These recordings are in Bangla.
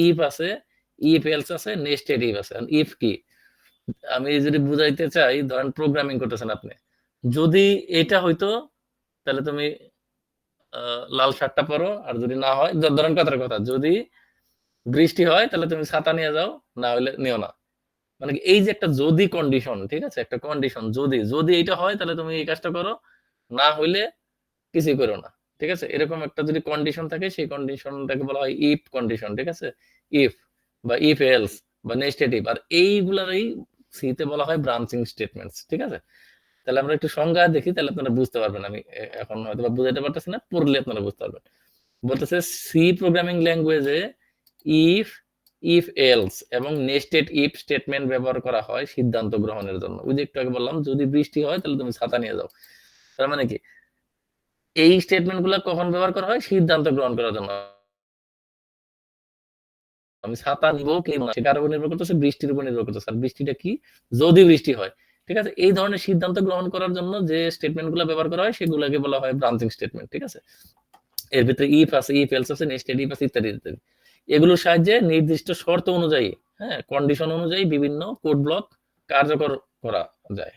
ইফ আছে, ইফ এলস আছে, নেস্টেড ইফ আছে। ইফ কি, আমি যদি বুঝাইতে চাই, ধরেন প্রোগ্রামিং করতেছেন আপনি, যদি এটা হইতো তাহলে তুমি লাল শার্টটা পরো, আর যদি না হয়, ধরেন কথার কথা, যদি বৃষ্টি হয় তাহলে তুমি ছাতা নিয়ে যাও, না হলে নিও না। মানে কি, এই যে একটা যদি কন্ডিশন, ঠিক আছে, একটা কন্ডিশন, যদি যদি এইটা হয় তাহলে তুমি এই কাজটা করো, না হইলে কিছুই করো না। ঠিক আছে, এরকম একটা যদি কন্ডিশন থাকে, সেই কন্ডিশনটাকে বলা হয় ইফ কন্ডিশন। ঠিক আছে, ইফ বা ইফ এলস বা নেস্টেড ইফ, আর এইগুলারই সিতে বলা হয় ব্রাঞ্চিং স্টেটমেন্টস। ঠিক আছে, তাহলে আমরা একটু সংজ্ঞা দেখি, তাহলে আপনারা বুঝতে পারবেন। আমি এখন হয়তো বা বুঝাইতে পারতেছি না, পড়লে আপনারা বুঝতে পারবেন। বলতেছে সি প্রোগ্রামিং ল্যাঙ্গুয়েজে ইফ, ইফ এলস এবং নেস্টেড ইফ স্টেটমেন্ট ব্যবহার করা হয় সিদ্ধান্ত গ্রহণের জন্য। ওই যে একটু আগে বললাম, যদি বৃষ্টি হয় তাহলে তুমি ছাতা নিয়ে যাও। তার মানে কি, এই স্টেটমেন্ট গুলা কখন ব্যবহার করা হয়? সিদ্ধান্ত গ্রহণ করার জন্য। আমি ছাতা নিবো কি না, সেটার উপর নির্ভর করতেছে, বৃষ্টির উপর নির্ভর করতেছে। আর বৃষ্টিটা কি? যদি বৃষ্টি হয়। ঠিক আছে, এই ধরনের সিদ্ধান্ত গ্রহণ করার জন্য যে স্টেটমেন্ট গুলা ব্যবহার করা হয়, সেগুলোকে বলা হয় ব্রাঞ্চিং স্টেটমেন্ট। ঠিক আছে, এর ভিতরে ইফ আছে, ইফ এলস আছে, নেস্টেড ইফ আছে, ইত্যাদি ইত্যাদি। এগুলোর সাহায্যে নির্দিষ্ট শর্ত অনুযায়ী, হ্যাঁ, কন্ডিশন অনুযায়ী বিভিন্ন কোড ব্লক কার্যকর করা যায়।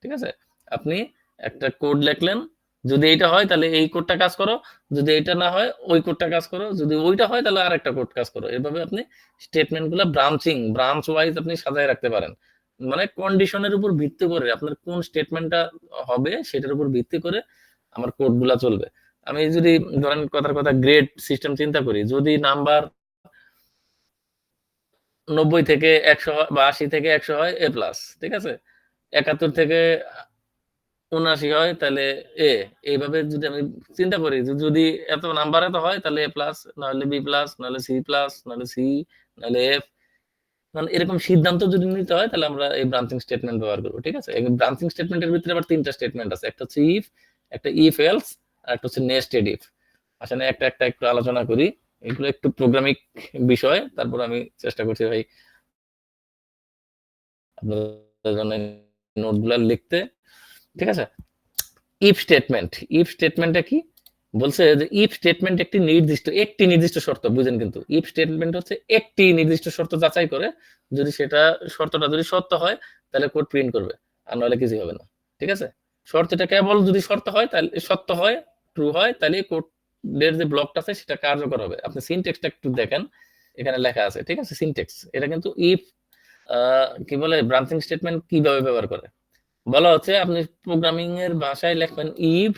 ঠিক আছে, আপনি একটা কোড লিখলেন, যদি এইটা হয় তাহলে এই কোডটা কাজ করো, যদি এইটা না হয় ওই কোডটা কাজ করো, যদি ওইটা হয় তাহলে আরেকটা কোড কাজ করো। এভাবে আপনি স্টেটমেন্ট গুলা ব্রাঞ্চিং, ব্রাঞ্চ ওয়াইজ আপনি সাজায় রাখতে পারেন। মানে কন্ডিশনের উপর ভিত্তি করে আপনার কোন স্টেটমেন্টটা হবে, সেটার উপর ভিত্তি করে আমার কোড গুলা চলবে। আমি যদি ধরেন কথার কথা গ্রেড সিস্টেম চিন্তা করি, যদি নাম্বার 90 থেকে 100 বা 80 থেকে 100 হয় এ প্লাস। ঠিক আছে, 71 থেকে 79 হয় তাহলে এ। এইভাবে যদি আমি চিন্তা করি যে যদি এত নাম্বার এত হয় তাহলে এ প্লাস, নাহলে বি প্লাস, নাহলে সি প্লাস, নাহলে সি, নাহলে এফ। মানে এরকম সিদ্ধান্ত যদি নিতে হয় তাহলে আমরা এই ব্রাঞ্চিং স্টেটমেন্ট ব্যবহার করবো। ঠিক আছে, এই ব্রাঞ্চিং স্টেটমেন্টের ভিতরে আবার তিনটা স্টেটমেন্ট আছে, একটা হচ্ছে ইফ, একটা ইফ এলস, আর একটা হচ্ছে নেস্টেড ইফ। আসলে একটা একটা একটু আলোচনা করি, এগুলো একটু প্রোগ্রামিক বিষয়, তারপর আমি চেষ্টা করছি ভাই আপনাদের জন্য নোটগুলো লিখতে। ঠিক আছে, ইফ স্টেটমেন্ট, ইফ স্টেটমেন্টটা কি বলছে? যে ইফ স্টেটমেন্ট একটি নির্দিষ্ট শর্ত, বুঝেন কিন্তু, ইফ স্টেটমেন্ট হচ্ছে একটি নির্দিষ্ট শর্ত যাচাই করে, যদি সেটা শর্তটা যদি সত্য হয় তাহলে কোড প্রিন্ট করবে, আর নাহলে কিছুই হবে না। ঠিক আছে, শর্তটা কেবল যদি শর্ত হয়, তাহলে সত্য হয়, ট্রু হয়, তাহলে কোডের যে ব্লকটা আছে সেটা কার্যকর হবে। আপনি সিনটেক্সটা একটু দেখেন, এখানে লেখা আছে। ঠিক আছে, সিনটেক্স এটা কিন্তু ইফ কি বলে, ব্রাঞ্চিং স্টেটমেন্ট কিভাবে ব্যবহার করে বলা হচ্ছে, আপনি প্রোগ্রামিং এর ভাষায় লিখবেন ইফ,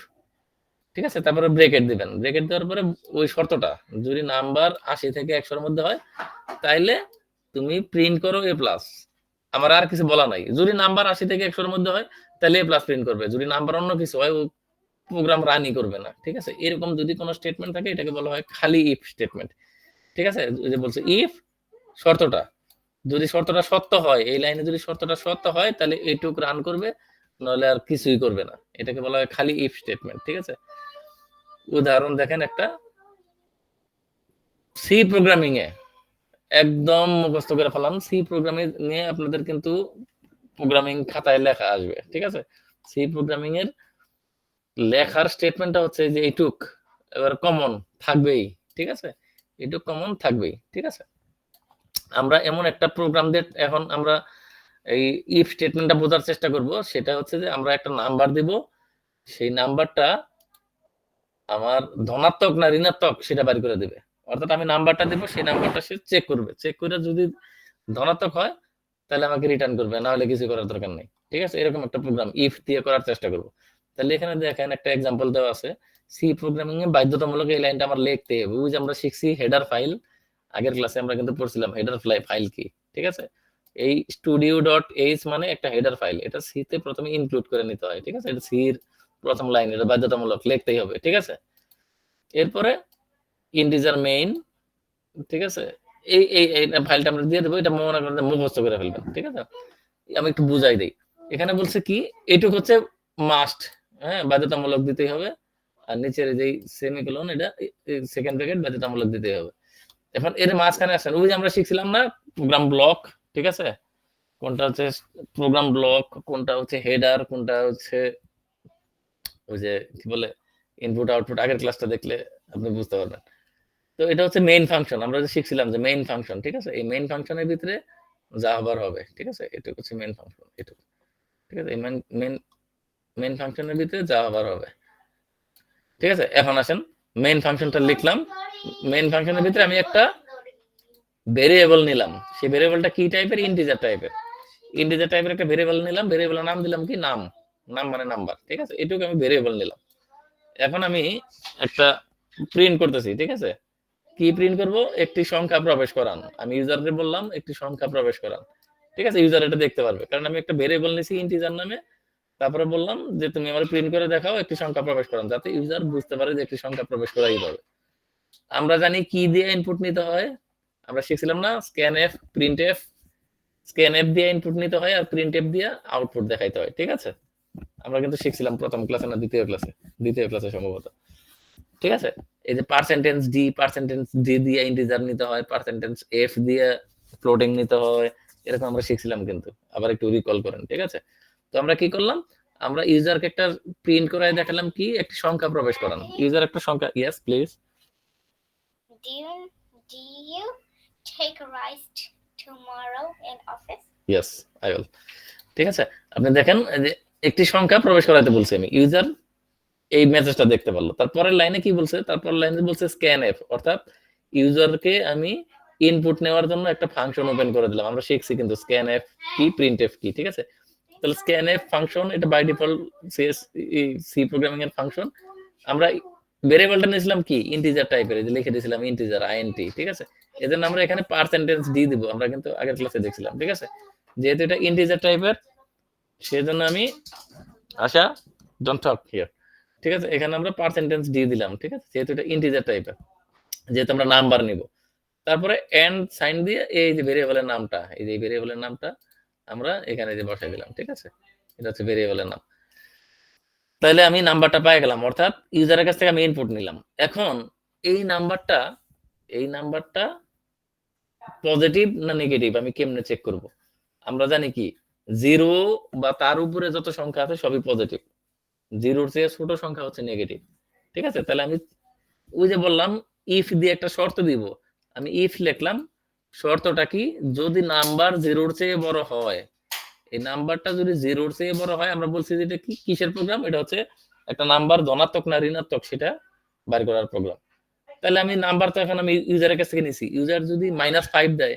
ঠিক আছে, তারপরে ব্রেকেট দিবেন, ব্রেকেট দেওয়ার পরে ওই শর্তটা যদি নাম্বার 80 থেকে 100 এর মধ্যে হয় তাইলে তুমি প্রিন্ট করো এ প্লাস। আমার আর কিছু বলা নাই, যদি নাম্বার 80 থেকে 100 এর মধ্যে হয় তাহলে এ প্লাস প্রিন্ট করবে, যদি নাম্বার অন্য কিছু হয় ও প্রোগ্রাম রানই করবে না। ঠিক আছে, এরকম যদি কোনো স্টেটমেন্ট থাকে এটাকে বলা হয় খালি ইফ স্টেটমেন্ট। ঠিক আছে, ওই যে বলছে ইফ শর্তটা, যদি শর্তটা সত্য হয়, এই লাইনে যদি শর্তটা সত্য হয় তাহলে এইটুক রান করবে, নাহলে আর কিছুই করবে না। এটাকে বলা হয় খালি ইফ স্টেটমেন্ট। ঠিক আছে, উদাহরণ দেখেন একটা, সি প্রোগ্রামিং এ একদম মুখস্থ করে ফেলাম, সি প্রোগ্রামিং নিয়ে আপনাদের কিন্তু প্রোগ্রামিং খাতায় লেখা আসবে। ঠিক আছে, সি প্রোগ্রামিং এর লেখার স্টেটমেন্টটা হচ্ছে যে এইটুক, এবার কমন থাকবেই। ঠিক আছে, এইটুক কমন থাকবেই। ঠিক আছে, আমরা এমন একটা প্রোগ্রাম দিয়ে এখন আমরা এই ইফ স্টেটমেন্টটা বোঝার চেষ্টা করব। সেটা হচ্ছে যে আমরা একটা নাম্বার দেব, সেই নাম্বারটা আমার ধনাত্মক না ঋণাত্মক সেটা বের করে দেবে। অর্থাৎ আমি নাম্বারটা দেব, সেই নাম্বারটা সে চেক করবে, চেক করে যদি ধনাত্মক হয় তাহলে আমাকে রিটার্ন করবে, না হলে কিছু করার দরকার নেই। ঠিক আছে, এরকম একটা প্রোগ্রাম ইফ দিয়ে করার চেষ্টা করব। তাহলে এখানে দেখেন একটা এক্সাম্পল দেওয়া আছে, সি প্রোগ্রামিং এ বাধ্যতামূলক এই লাইনটা আমার লিখতে হবে। ওই যে আমরা শিখছি হেডার ফাইল, আগের ক্লাসে আমরা কিন্তু পড়ছিলাম হেডার ফাইল কি। ঠিক আছে, এই স্টুডিও ডট এইচ মানে একটা হেডার ফাইল, এটা সি তে প্রথমে ইনক্লুড করে নিতে হয়। ঠিক আছে, এটা সি এর প্রথম লাইন, এটা বাধ্যতামূলক লিখতেই হবে। ঠিক আছে, এরপরে ইন্টিজার মেইন। ঠিক আছে, এই ফাইলটা আমরা দিয়ে দেবো, এটা মনে করেন মুখস্থ করে ফেলবেন। ঠিক আছে, আমি একটু বুঝাই দিই। এখানে বলছে কি, এইটুক হচ্ছে মাস্ট, হ্যাঁ, বাধ্যতামূলক দিতেই হবে। আর নিচের যে সেমিকোলন, এটা সেকেন্ড ব্র্যাকেট বাধ্যতামূলক দিতে হবে। এখন এর মাঝখানে আসেন, ওই যে আমরা শিখছিলাম না প্রোগ্রাম ব্লক। ঠিক আছে, কোনটা হচ্ছে প্রোগ্রাম ব্লক, কোনটা হচ্ছে হেডার, কোনটা হচ্ছে ওই যে কি বলে ইনপুট আউটপুট, আগের ক্লাসটা দেখলে আপনি বুঝতে পারবেন। তো তো এটা হচ্ছে মেইন ফাংশন, আমরা যে শিখছিলাম যে মেইন ফাংশন, ঠিক আছে? এই মেইন ফাংশনের ভিতরে যা আবার হবে, ঠিক আছে? এটা হচ্ছে মেইন ফাংশন, এটা, ঠিক আছে? এই মেইন ফাংশনের ভিতরে যা আবার হবে, ঠিক আছে? এখন আসেন মেইন ফাংশনটা লিখলাম। মেইন ফাংশনের ভিতরে আমি একটা ভেরিয়েবল নিলাম। সেই ভেরিয়েবলটা কি টাইপের? ইন্টিজার টাইপের। ইন্টিজার টাইপের একটা ভেরিয়েবল নিলাম। ভেরিয়েবলের নাম দিলাম কি? নাম। নাম মানে নাম্বার, ঠিক আছে? এটুকু আমি ভেরিয়েবল নিলাম। এখন আমি একটা প্রিন্ট করতেছি, ঠিক আছে? কি প্রিন্ট করব? একটি সংখ্যা প্রবেশ করান। আমি ইউজারকে বললাম একটি সংখ্যা প্রবেশ করান, ঠিক আছে? ইউজার এটা দেখতে পারবে, কারণ আমি একটা ভেরিয়েবল নিছি ইন্টিজার নামে। তারপরে বললাম যে তুমি আমার প্রিন্ট করে দেখাও একটি সংখ্যা প্রবেশ করান, যাতে ইউজার বুঝতে পারে যে একটি সংখ্যা প্রবেশ করাই হবে। আমরা জানি কি দিয়ে ইনপুট নিতে হয়, আমরা শিখছিলাম না? Scanf, printf. স্ক্যানএফ দিয়ে ইনপুট নিতে হয় আর প্রিন্টএফ দিয়ে আউটপুট দেখাইতে হয়, ঠিক আছে? আমরা কিন্তু শিখছিলাম প্রথম ক্লাসে না দ্বিতীয় ক্লাসে? দ্বিতীয় ক্লাসে সম্ভবত, ঠিক আছে? এই যে পার্সেন্টেজ ডি দিয়ে ইন্টিজার নিতে হয়, পার্সেন্টেজ এফ দিয়ে ফ্লোটিং নিতে হয়, এরকম আমরা শিখছিলাম কিন্তু। আবার একটু রিকল করেন, ঠিক আছে? তো আমরা কি করলাম? আমরা ইউজারকে একটা প্রিন্ট করায় দেখালাম কি? একটি সংখ্যা প্রবেশ করান। ইউজার একটা সংখ্যা, yes please. Do you take rice tomorrow in office? Yes, I will. ঠিক আছে? আপনি দেখেন যে একটি সংখ্যা প্রবেশ করাতে বলছি আমি। ইউজার এই মেসেজটা দেখতে পারলো। তারপরের লাইনে কি বলছে? তারপরের লাইনে বলছে স্ক্যানএফ, অর্থাৎ ইউজারকে আমি ইনপুট নেওয়ার জন্য একটা ফাংশন ওপেন করে দিলাম। আমরা শিখছি কিন্তু স্ক্যানএফ কি, প্রিন্টএফ কি, ঠিক আছে? তাহলে স্ক্যানএফ ফাংশন এটা বাই ডিফল্ট সি প্রোগ্রামিং এর ফাংশন। আমরা ভেরিয়েবলটা নিয়েছিলাম কি? ইন্টিজার টাইপের, যে লিখে দিয়েছিলাম ইন্টিজার আইএনটি, ঠিক আছে? এজন্য আমরা এখানে পার্সেন্টেজ ডি দিব। আমরা কিন্তু আগের ক্লাসে দেখছিলাম, ঠিক আছে? যেহেতু এটা ইন্টিজার টাইপের, সেজন্য আমি আশা ডোন্ট টক হিয়ার, ঠিক আছে? এখানে আমরা পার্সেন্টেজ ডি দিলাম, ঠিক আছে? যেহেতু এটা ইন্টিজার টাইপের, যেহেতু আমরা নাম্বার নিব। তারপরে এন্ড সাইন দিয়ে এই যে ভেরিয়েবলের নামটা, এই যে ভেরিয়েবলের নামটা আমরা এখানে যে বসাই দিলাম, ঠিক আছে? এটা হচ্ছে ভেরিয়েবলের নাম। তাহলে আমি নাম্বারটা পাই গেলাম, অর্থাৎ ইউজারের কাছ থেকে আমি ইনপুট নিলাম। এখন এই নাম্বারটা পজিটিভ না নেগেটিভ আমি কেমনে চেক করব? আমরা জানি কি, 0 বা তার উপরে যত সংখ্যা আছে সবই পজিটিভ, 0-র চেয়ে ছোট সংখ্যা হচ্ছে নেগেটিভ, ঠিক আছে? তাহলে আমি ওই যে বললাম ইফ দিয়ে একটা শর্ত দিব। আমি ইফ লিখলাম, শর্তটা কি? যদি নাম্বার 0-র চেয়ে বড় হয়, এই নাম্বারটা যদি 0-র চেয়ে বড় হয়, আমরা বলছি যে এটা কি, কিসের প্রোগ্রাম? এটা হচ্ছে একটা নাম্বার ধনাত্মক না ঋণাত্মক সেটা বের করার প্রোগ্রাম। তাহলে আমি নাম্বার তো এখন আমি ইউজারের কাছ থেকে নিছি। ইউজার যদি -5 দেয়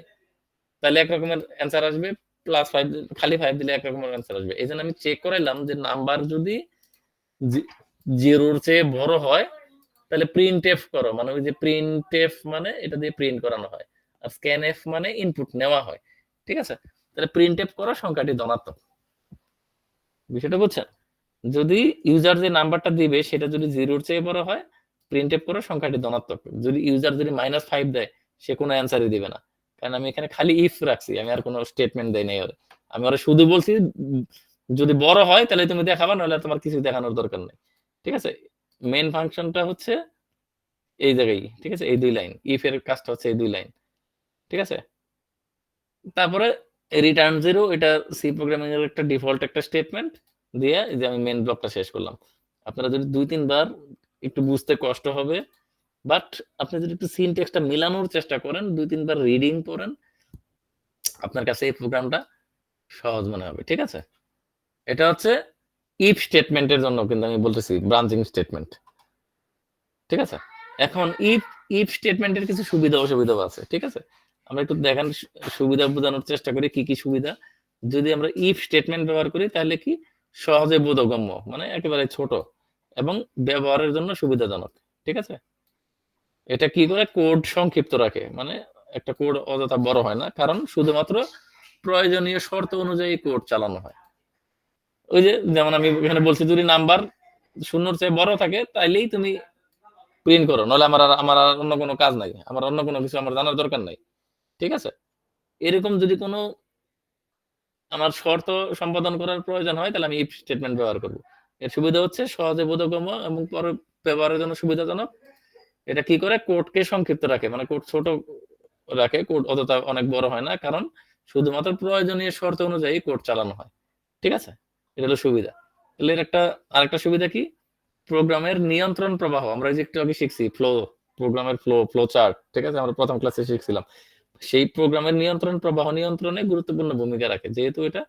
তাহলে এক রকমের অ্যান্সার আসবে, +5 খালি 5 দিলে এক রকমের অ্যান্সার আসবে। এজন্য আমি চেক করাইলাম যে নাম্বার যদি 0-র চেয়ে বড় হয় তাহলে প্রিন্টএফ করো, মানে ওই যে প্রিন্টএফ মানে এটা দিয়ে প্রিন্ট করানো হয়, আর স্ক্যানএফ মানে ইনপুট নেওয়া হয়, ঠিক আছে? তাহলে প্রিন্টএফ করো সংখ্যাটি ধনাত্মক। বিষয়টা বুঝছেন? যদি ইউজার যে নাম্বারটা দিবে সেটা যদি 0-র চেয়ে বড় হয়, প্রিন্টএফ করো সংখ্যাটি ধনাত্মক। যদি ইউজার যদি -5 দেয়, সে কোনো অ্যান্সারই দিবে না, কারণ আমি এখানে খালি ইফ রাখছি, আমি আর কোনো স্টেটমেন্ট দেই নাই ওরে। আমি ওরে শুধু বলছি যদি বড় হয় তাহলে তুমি দেখাবা, নাহলে তোমার কিছু দেখানোর দরকার নেই, ঠিক আছে? মেইন ফাংশনটা হচ্ছে এই জায়গায়, ঠিক আছে? এই 2 লাইন, ইফ এর কাজটা হচ্ছে এই 2 লাইন, ঠিক আছে? তারপরে রিটার্ন 0, এটা সি প্রোগ্রামিং এর একটা ডিফল্ট একটা স্টেটমেন্ট দিয়ে এই যে আমি মেইন ব্লকটা শেষ করলাম। আপনারা যদি 2-3 বার একটু বুঝতে কষ্ট হবে, বাট আপনি যদি একটু সিনট্যাক্সটা মিলানোর চেষ্টা করেন, 2-3 বার রিডিং পড়েন, আপনার কাছে এই প্রোগ্রামটা সহজ মনে হবে, ঠিক আছে? এটা হচ্ছে ইফ স্টেটমেন্টের জন্য কিন্তু আমি বলতেছি ব্রাঞ্চিং স্টেটমেন্ট, ঠিক আছে? এখন ইফ স্টেটমেন্টের কিছু সুবিধা অসুবিধাও আছে, ঠিক আছে? আমরা একটু দেখেন, সুবিধা বোঝানোর চেষ্টা করি কি কি সুবিধা। যদি আমরা ইফ স্টেটমেন্ট ব্যবহার করি তাহলে কি, সহজে বোধগম্য, মানে একেবারে ছোট এবং ব্যবহারের জন্য সুবিধাজনক, ঠিক আছে? এটা কি করে? কোড সংক্ষিপ্ত রাখে, মানে একটা কোড অযথা বড় হয় না, কারণ শুধুমাত্র প্রয়োজনীয় শর্ত অনুযায়ী কোড চালানো হয়। ওই যে যেমন আমি এখানে বলছি, যদি নাম্বার 0-র চেয়ে বড় থাকে তাইলেই তুমি প্রিন্ট করো, নাহলে আমার আর অন্য কোনো কাজ নাই, আমার অন্য কোনো কিছু আমার জানার দরকার নাই, ঠিক আছে? এরকম যদি কোনো আমার শর্ত সম্পাদন করার প্রয়োজন হয় তাহলে আমি ইফ স্টেটমেন্ট ব্যবহার করব। এর সুবিধা হচ্ছে সহজে বোধগম্য এবং পরে ব্যবহারের জন্য সুবিধাজনক। এটা কি করে? কোডকে সংক্ষিপ্ত রাখে, মানে কোড ছোট রাখে, কোড অতটা অনেক বড় হয় না, কারণ শুধুমাত্র প্রয়োজনীয় শর্ত অনুযায়ী কোড চালানো হয়, ঠিক আছে? এটা হলো সুবিধা। তাহলে এর আরেকটা সুবিধা কি? প্রোগ্রামের নিয়ন্ত্রণ প্রবাহ, আমরা যে একটু আগে শিখছি ফ্লো, প্রোগ্রামের ফ্লো চার্ট, ঠিক আছে, আমরা প্রথম ক্লাসে শিখছিলাম। সেই প্রোগ্রামের নিয়ন্ত্রণ প্রবাহ নিয়ন্ত্রণে গুরুত্বপূর্ণ ভূমিকা রাখে, যেহেতু এটা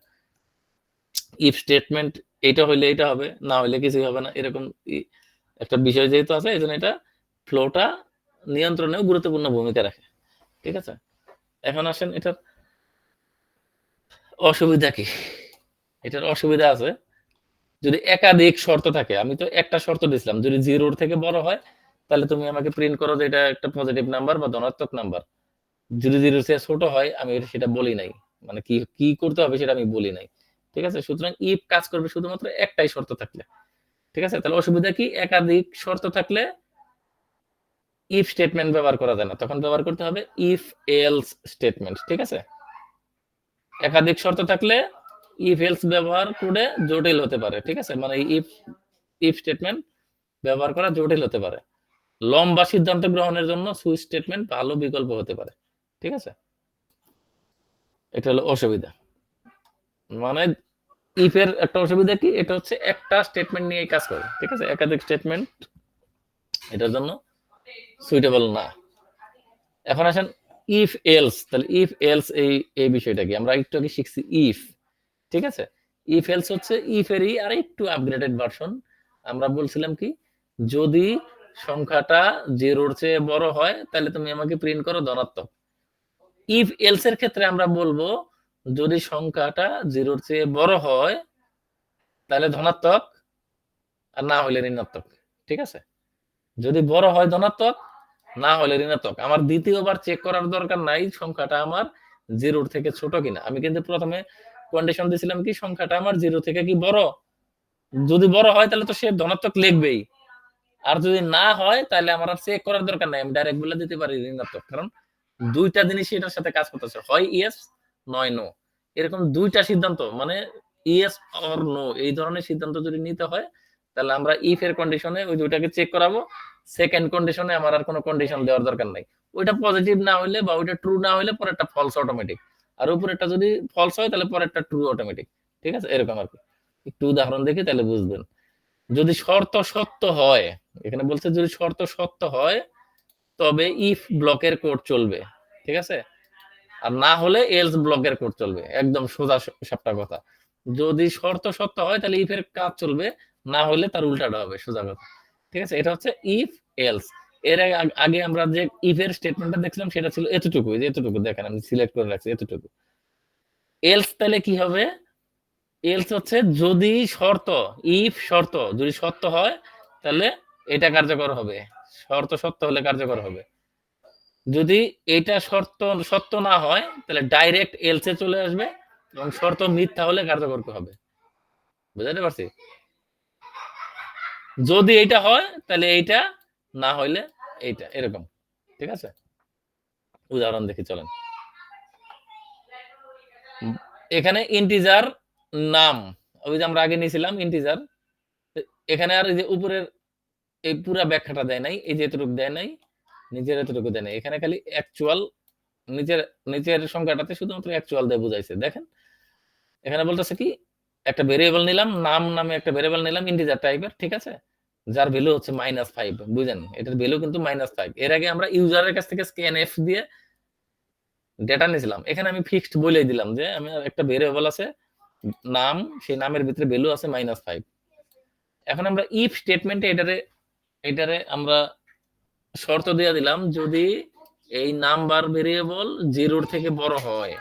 ইফ স্টেটমেন্ট এটা হইলে এটা হবে, না হইলে কিছুই হবে না, এরকম একটা বিষয় যেহেতু আছে, এই জন্য এটা ফ্লোটা নিয়ন্ত্রণেও গুরুত্বপূর্ণ ভূমিকা রাখে, ঠিক আছে। এখন আসেন এটার অসুবিধা কি। এটার অসুবিধা আছে, যদি একাধিক শর্ত থাকে, আমি তো একটা শর্ত দিছিলাম, যদি 0 থেকে বড় হয় তাহলে তুমি আমাকে প্রিন্ট করো যে এটা একটা পজিটিভ নাম্বার বা ধনাত্মক নাম্বার। যদি 0 থেকে ছোট হয় আমি সেটা বলি নাই, মানে কি কি করতে হবে সেটা আমি বলি নাই, ঠিক আছে। সুতরাং ইফ কাজ করবে শুধুমাত্র একটাই শর্ত থাকলে, ঠিক আছে। তাহলে অসুবিধা কি, একাধিক শর্ত থাকলে ইফ স্টেটমেন্ট ব্যবহার করা যায় না, তখন ব্যবহার করতে হবে ইফ এলস স্টেটমেন্ট, ঠিক আছে। একাধিক শর্ত থাকলে ইফ এলস ব্যবহার করে জটিল হতে পারে, ঠিক আছে, মানে ইফ স্টেটমেন্ট ব্যবহার করা জটিল হতে পারে। লম্বা সিদ্ধান্ত গ্রহণের জন্য সুইচ স্টেটমেন্ট ভালো বিকল্প হতে পারে, ঠিক আছে। এটা হলো অসুবিধা, মানে ইফ এর একটা অসুবিধা কি, এটা হচ্ছে একটা স্টেটমেন্ট নিয়ে কাজ করে, ঠিক আছে, একাধিক স্টেটমেন্ট এটার জন্য সুইটেবল না। এখন আসেন ইফ এলস, তাহলে ইফ এলস এই বিষয়টা কি, আমরা একটু আগে শিখছি ইফ, ঠিক আছে। ইফ এলস হচ্ছে ইফ এরই আর একটু আপগ্রেডেড ভার্সন। আমরা বলছিলাম কি, যদি সংখ্যাটা 0-র চেয়ে বড় হয় তাহলে তুমি আমাকে প্রিন্ট করো ধনাত্মক। ইফ এলস এর ক্ষেত্রে আমরা বলবো যদি সংখ্যাটা 0-র চেয়ে বড় হয় তাহলে ধনাত্মক, আর না হলে ঋণাত্মক, ঠিক আছে। যদি বড় হয় ধনাত্মক, না হলে ঋণাত্মক। আমার দ্বিতীয়বার চেক করার দরকার নাই সংখ্যাটা আমার 0-র থেকে ছোট কিনা। আমি কিন্তু প্রথমে কন্ডিশন দিয়েছিলাম কি, সংখ্যাটা আমার 0 থেকে কি বড়, যদি বড় হয় তাহলে তো সে ধনাত্মক লিখবেই, আর যদি না হয় তাহলে আমার আর চেক করার দরকার নাই, আমি ডাইরেক্ট বলে দিতে পারি ঋণাত্মক। কারণ দুইটা জিনিস এটার সাথে কাজ করতেছে, হয় ইয়েস নয় নো, এরকম দুইটা সিদ্ধান্ত, মানে ইয়েস অর নো এই ধরনের সিদ্ধান্ত যদি নিতে হয় তাহলে আমরা ইফ এর কন্ডিশনে ওই দুইটাকে চেক করাবো। সেকেন্ড কন্ডিশনে আমার আর কোনো কন্ডিশন দেওয়ার দরকার নাই, ওইটা পজিটিভ না হলে বা ওইটা ট্রু না হলে পরেরটা ফলস অটোমেটিক, আর উপরেরটা যদি ফলস হয় তাহলে পরেরটা ট্রু অটোমেটিক, ঠিক আছে, এরকম আর কি। একটু উদাহরণ দেখি তাহলে বুঝবেন। যদি শর্ত সত্য হয়, এখানে বলছে যদি শর্ত সত্য হয় তবে ইফ ব্লকের কোড চলবে, ঠিক আছে, আর না হলে এলস ব্লকের কোড চলবে, একদম সোজা সাপটা কথা। যদি শর্ত সত্য হয় তাহলে ইফ এর কাজ চলবে, না হলে তার উল্টাটা হবে, সোজা কথা, ঠিক আছে। এটা হচ্ছে ইফ এলস। এর আগে আমরা যে ইফ এর স্টেটমেন্টটা দেখছিলাম সেটা ছিল এতটুকু, যে এতটুকু দেখেন আমি সিলেক্ট করে রাখছি এতটুকু। এলস তাহলে কি হবে, এলস হচ্ছে যদি শর্ত, ইফ শর্ত যদি সত্য হয় তাহলে এটা কার্যকর হবে, শর্ত সত্য হলে কার্যকর হবে। যদি এটা শর্ত সত্য না হয় তাহলে ডাইরেক্ট এলসে চলে আসবে, এবং শর্ত মিথ্যা হলে কার্যকর হবে। বুঝাতে পারছি? যদি এইটা হয় তাহলে এইটা, না হইলে এইটা, এরকম, ঠিক আছে। উদাহরণ দেখি চলেন। এখানে ইন্টিজার নাম, ওই যে আমরা আগে নিয়েছিলাম ইন্টিজার, এখানে আর এই যে উপরের এই পুরা ব্যাখ্যাটা দেয় নাই, এই যে এতটুকু দেয় নাই, নিচের এতটুকু দেয় নাই, এখানে খালি অ্যাকচুয়াল, নিচের নিচের সংখ্যাটাতে শুধুমাত্র অ্যাকচুয়াল দিয়ে বুঝাইছে। দেখেন এখানে বলতেছে কি, একটা ভেরিয়েবল নিলাম, নাম নামে একটা ভেরিয়েবল নিলাম ইন্টিজার টাইপের, ঠিক আছে, যার ভ্যালু হচ্ছে -5, বুঝেন, এটার ভ্যালু কিন্তু -5। এর আগে আমরা ইউজারের কাছ থেকে স্ক্যানএফ দিয়ে ডেটা নিয়েছিলাম, এখানে আমি ফিক্সড বলে দিলাম যে আমি একটা ভেরিয়েবল আছে নাম, সেই নামের ভিতরে ভ্যালু আছে -5। এখন আমরা ইফ স্টেটমেন্টে এটারে আমরা শর্ত দিয়ে দিলাম, যদি এই নাম্বার ভেরিয়েবল 0-র থেকে বড় হয়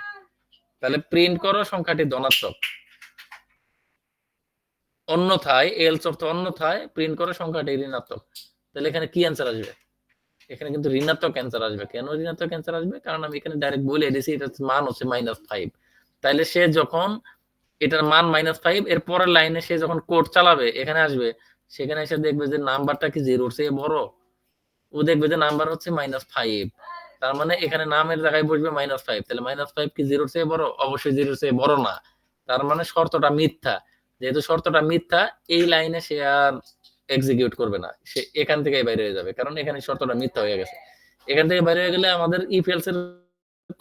তাহলে প্রিন্ট করো সংখ্যাটি ধনাত্মক, অন্যথায় এলস অর্থ অন্যথায় প্রিন্ট করো সংখ্যাটি ঋণাত্মক। তাহলে এখানে কি অ্যান্সার আসবে, এখানে কিন্তু ঋণাত্মক অ্যান্সার আসবে। কেন ঋণাত্মক অ্যান্সার আসবে, কারণ আমি এখানে ডাইরেক্ট বলে দিয়েছি এটার মান হচ্ছে -5। তাইলে সে যখন এটার মান -5, এর পরের লাইনে সে যখন কোড চালাবে এখানে আসবে, সেখানে এসে দেখবে যে নাম্বারটা কি 0-র চেয়ে বড়, ও দেখবে যে নাম্বার হচ্ছে -5, তার মানে এখানে নামের জায়গায় বসবে -5, তাহলে -5 কি 0-র চেয়ে বড়, অবশ্যই 0-র চেয়ে বড় না, তার মানে শর্তটা মিথ্যা। যেহেতু শর্তটা মিথ্যা, এই লাইনে সে আর এক্সিকিউট করবে না, সে এখান থেকেই বাইরে হয়ে যাবে, কারণ এখানে শর্তটা মিথ্যা হয়ে গেছে। এখান থেকে বাইরে হয়ে গেলে আমাদের ইফ এলস এর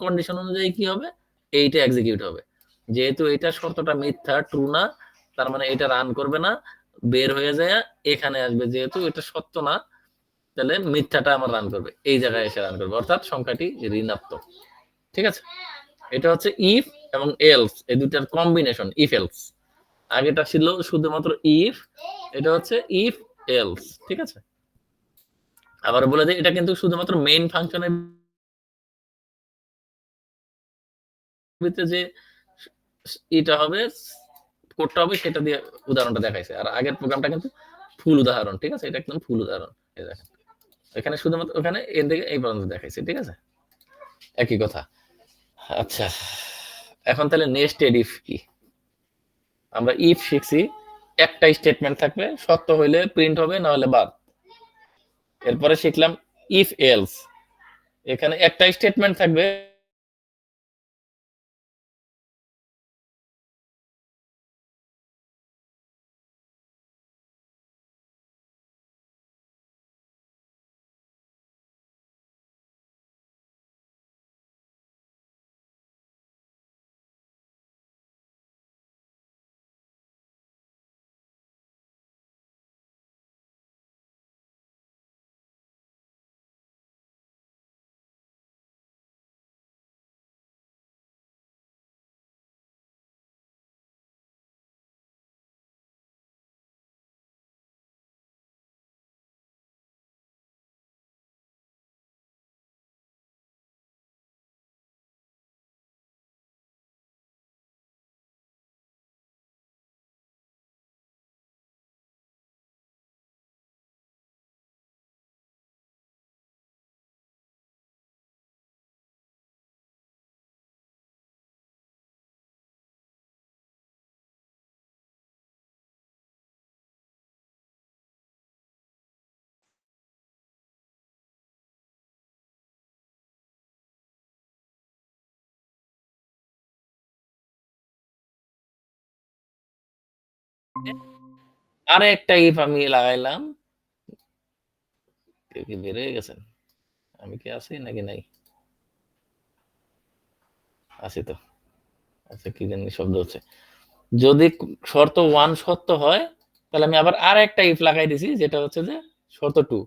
কন্ডিশন অনুযায়ী কি হবে, এইটা এক্সিকিউট হবে। যেহেতু এটা শর্তটা মিথ্যা, ট্রু না, তার মানে এটা রান করবে না, বের হয়ে যায় এখানে আসবে, যেহেতু এটা সত্য না তাহলে মিথ্যাটা আমার রান করবে, এই জায়গায় এসে রান করবে, অর্থাৎ সংখ্যাটি ঋণাত্মক। ঠিক আছে, এটা হচ্ছে ইফ এবং এলস, এই দুটার কম্বিনেশন, ইফ এলস। আগেটা ছিল শুধুমাত্র ইফ, এটা হচ্ছে ইফ এলস। ঠিক আছে, আবার বলে দিই, এটা কিন্তু শুধুমাত্র মেইন ফাংশনের ভিতরে যে এটা হবে, কোডটা হবে, সেটা দিয়ে উদাহরণটা দেখাইছে। আর আগের প্রোগ্রামটা কিন্তু ফুল উদাহরণ। ঠিক আছে, এটা একদম ফুল উদাহরণ। এই দেখেন, এখানে শুধুমাত্র ওখানে এর দিকে এই পর্যন্ত দেখাইছে। ঠিক আছে, একই কথা। আচ্ছা, এখন তাহলে নেস্টেড ইফ কি? আমরা ইফ শিখছি, একটা স্টেটমেন্ট থাকবে, সত্য হইলে প্রিন্ট হবে, না হলে বাদ। এরপরে শিখলাম ইফ এলস, এখানে একটা স্টেটমেন্ট থাকবে, আর একটা ইফ আমি লাগাইলাম। কেউ কি বের হয়ে গেছেন? আমি কি আছি নাকি নাই? আছি তো। আচ্ছা, কি জানি শব্দ হচ্ছে। যদি শর্ত 1 সত্য হয়, তাহলে আমি আবার আর একটা ইফ লাগাই দিছি, যেটা হচ্ছে যে শর্ত 2।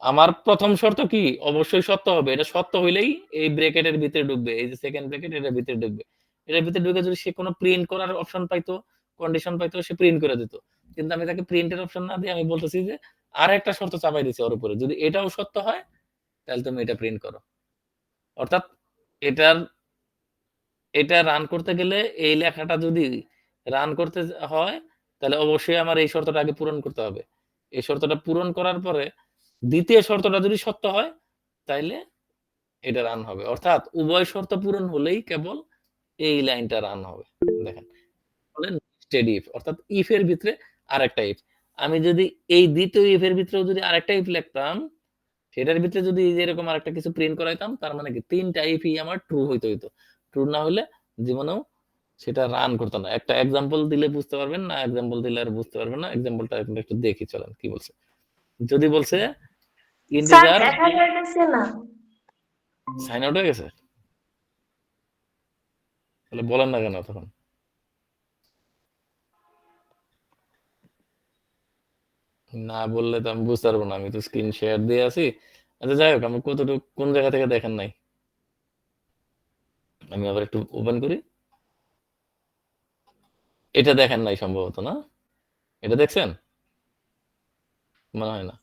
আমার প্রথম শর্ত কি? অবশ্যই সত্য হবে। এটা সত্য হইলেই এই ব্র্যাকেটের ভিতরে ঢুকবে। এই যে সেকেন্ড ব্র্যাকেট, এটার ভিতরে ঢুকবে। এটার ভিতরে ঢুকে যদি সে কোনো প্রিন্ট করার অপশন পাইতো, কন্ডিশন পাইতো, সে প্রিন্ট করে দিত। কিন্তু আমি তাকে প্রিন্টের অপশন না দিয়ে আমি বলতেছি যে আরেকটা শর্ত চাপাই দিছি ওর উপরে। যদি এটাও সত্য হয়, তাহলে তুমি এটা প্রিন্ট করো। অর্থাৎ এটার এটা রান করতে গেলে এই লেখাটা যদি রান করতে হয়, তাহলে অবশ্যই আমার এই শর্তটা আগে পূরণ করতে হবে। এই শর্তটা পূরণ করার পরে দ্বিতীয় শর্তটা যদি সত্য হয়, তাইলে এটা রান হবে। অর্থাৎ উভয় শর্ত পূরণ হলেই কেবল এই লাইনটা রান হবে। দেখেন, বলেন নেস্টেড ইফ, অর্থাৎ ইফ এর ভিতরে আরেকটা ইফ। আমি যদি এই দ্বিতীয় ইফ এর ভিতরেও যদি আরেকটা ইফ লিখতাম, সেটার ভিতরে যদি এই যে এরকম আরেকটা কিছু প্রিন্ট করাইতাম, তার মানে কি তিনটা ইফই আমার ট্রু হইতে হইতো। ট্রু না হলে জীবনেও সেটা রান করতো না। একটা এক্সাম্পল দিলে বুঝতে পারবেন, না এক্সাম্পল দিলে আর বুঝতে পারবেন না। এক্সাম্পলটা এখন একটু দেখি, চলেন কি বলছে। যদি বলছে স্যার ইন্টিজার, দেখা যাইতেছে না। সাইন আউট হয়ে গেছে, তাহলে বলেন না কেন তখন? না বললে তো আমি বুঝতে পারবো না, আমি তো স্ক্রিন শেয়ার দিয়ে আছি। আচ্ছা যাই হোক, আমি কতটুকু কোন জায়গা থেকে দেখেন নাই, আমি আবার একটু ওপেন করি। এটা দেখেন নাই সম্ভবত, না? এটা দেখছেন? মনে হয় না।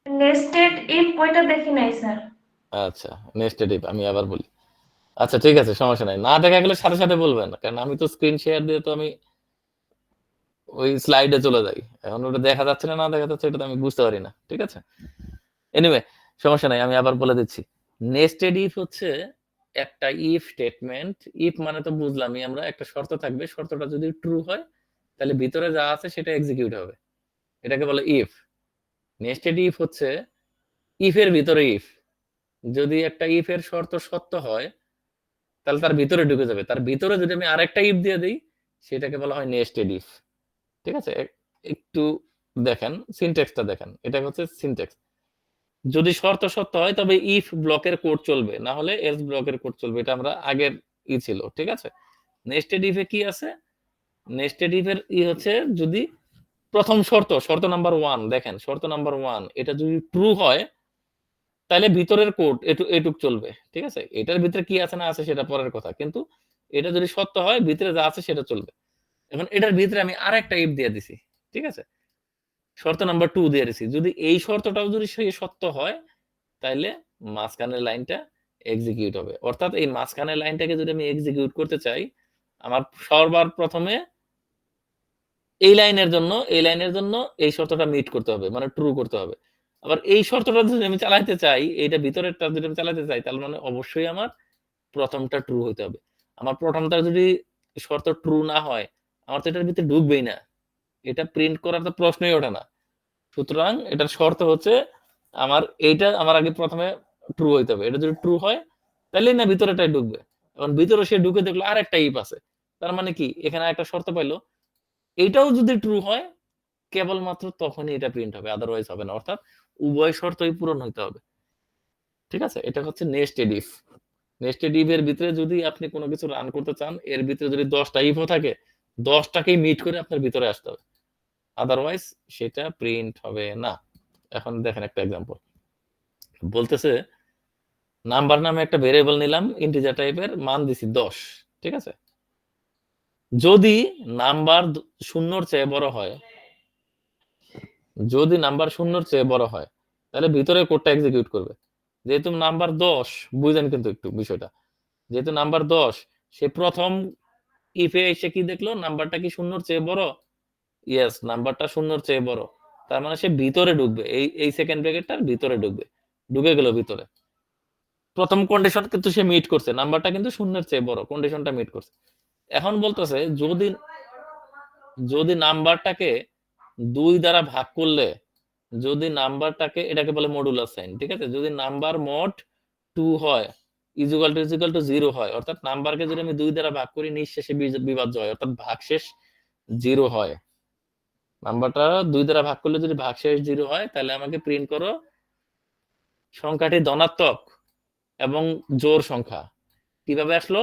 নেস্টেড ইফ ওইটা দেখি নাই স্যার। আচ্ছা, নেক্সট ইফ আমি আবার বলি। আচ্ছা ঠিক আছে, সমস্যা নাই। না দেখা গেলে সাথে সাথে বলবেন, কারণ আমি তো স্ক্রিন শেয়ার দিয়ে তো আমি ওই স্লাইডে চলে যাই। এখন ওটা দেখা যাচ্ছে না, না দেখা যাচ্ছে, এটা তো আমি বুঝতে পারি না। ঠিক আছে, এনিওয়ে সমস্যা নাই, আমি আবার বলে দিচ্ছি। নেস্টেড ইফ হচ্ছে একটা ইফ স্টেটমেন্ট। ইফ মানে তো বুঝলামই আমরা, একটা শর্ত থাকবে, শর্তটা যদি ট্রু হয়, তাহলে ভিতরে যা আছে সেটা এক্সিকিউট হবে। এটাকে বলে ইফ। নেস্টেড ইফ হচ্ছে ইফ এর ভিতরে ইফ। যদি একটা ইফ এর শর্ত সত্য হয়, তাহলে তার ভিতরে ঢুকে যাবে। তার ভিতরে যদি আমি আরেকটা ইফ দিয়ে দিই, সেটাকে বলা হয় নেস্টেড ইফ। ঠিক আছে, একটু দেখেন সিনট্যাক্সটা দেখেন, এটা হচ্ছে সিনট্যাক্স। যদি শর্ত সত্য হয়, তবে ইফ ব্লকের কোড চলবে, না হলে এলস ব্লকের কোড চলবে। এটা আমরা আগের ছিল। ঠিক আছে, নেস্টেড ইফে কি আছে? নেস্টেড ইফের হচ্ছে যদি প্রথম শর্ত নাম্বার 1 দেখেন, শর্ত নাম্বার 1 এটা যদি ট্রু হয় তাহলে ভিতরের কোড এটুক চলবে, ঠিক আছে? এটার ভিতরে কি আছে না আছে সেটা পরের কথা, কিন্তু এটা যদি সত্য হয় ভিতরে যা আছে সেটা চলবে। এখন এটার ভিতরে আমি আরেকটা ইফ দিয়ে দিছি, ঠিক আছে? শর্ত নাম্বার 2 দিয়ে দিছি। যদি এই শর্তটাও যদি সত্য হয় তাইলে মাঝখানের লাইনটা এক্সিকিউট হবে। অর্থাৎ এই মাঝখানের লাইনটাকে যদি আমি এক্সিকিউট করতে চাই, আমার সবার প্রথমে এই লাইনের জন্য এই শর্তটা মিট করতে হবে, মানে ট্রু করতে হবে। আবার এই শর্তটা যদি আমি চালাইতে চাই, এইটা ভিতরেরটা যদি আমি চালাতে চাই, তাহলে মানে অবশ্যই আমার প্রথমটা ট্রু হইতে হবে। আমার প্রথমটা যদি শর্ত ট্রু না হয়, আমার তো এটার ভিতরে ঢুকবেই না। এটা প্রিন্ট করার তো প্রশ্নই ওঠে না। সুতরাং এটার শর্ত হচ্ছে আমার আগে প্রথমে ট্রু হইতে হবে। এটা যদি ট্রু হয় তাহলেই না ভিতরেটাই ঢুকবে। এখন ভিতরে সে ঢুকে দেখলো আরেকটা ইফ আছে। তার মানে কি? এখানে একটা শর্ত পাইলো। এইটাও যদি ট্রু হয় কেবলমাত্র তখনই এটা প্রিন্ট হবে, আদারওয়াইজ হবে না। অর্থাৎ উভয় শর্তই পূরণ হইতে হবে। ঠিক আছে? এটা হচ্ছে নেস্টেড ইফ। নেস্টেড ইফ এর ভিতরে যদি আপনি কোনো কিছু রান করতে চান, এর ভিতরে যদি 10 টা ইফও থাকে, 10 টাকেই মিট করে আপনার ভিতরে আসতে হবে। আদারওয়াইজ সেটা প্রিন্ট হবে না। এখন দেখেন একটা এক্সাম্পল। বলতেছে নাম্বার নামে একটা ভেরিয়েবল নিলাম, ইন্টিজার টাইপের, মান দিছি 10, ঠিক আছে? যদি নাম্বার শূন্যর চেয়ে বড় হয়, যদি নাম্বার শূন্যর চেয়ে বড় হয় তাহলে ভিতরে কোডটা এক্সিকিউট করবে। যেহেতু নাম্বার 10, বুঝেন কিন্তু একটু বিষয়টা, যেহেতু নাম্বার 10, সে প্রথম ইফে এসে কি দেখলো, নাম্বারটা কি শূন্যর চেয়ে বড়? ইয়েস, নাম্বারটা শূন্যর চেয়ে বড়। তার মানে সে ভিতরে ঢুকবে, এই সেকেন্ড ব্র্যাকেটটার ভিতরে ঢুকবে, ঢুকে গেল ভিতরে। প্রথম কন্ডিশন কিন্তু সে মিট করছে, নাম্বারটা কিন্তু শূন্যের চেয়ে বড়, কন্ডিশনটা মিট করছে। এখন বলতেছে যদি নাম্বারটাকে 2 দ্বারা ভাগ করলে, যদি নাম্বারটাকে, এটাকে বলে মডুলাস সাইন, ঠিক আছে? যদি নাম্বার মড 2 হয়, ইকুয়াল টু 0 হয়, অর্থাৎ নাম্বারকে যদি আমি 2 দ্বারা ভাগ করি নিঃশেষে বিভাজ্য হয়, অর্থাৎ ভাগশেষ 0 হয়। নাম্বারটা 2 দ্বারা ভাগ করলে যদি ভাগশেষ 0 হয়, তাহলে আমাকে প্রিন্ট করো সংখ্যাটি ধনাত্মক এবং জোড় সংখ্যা। কিভাবে আসলো?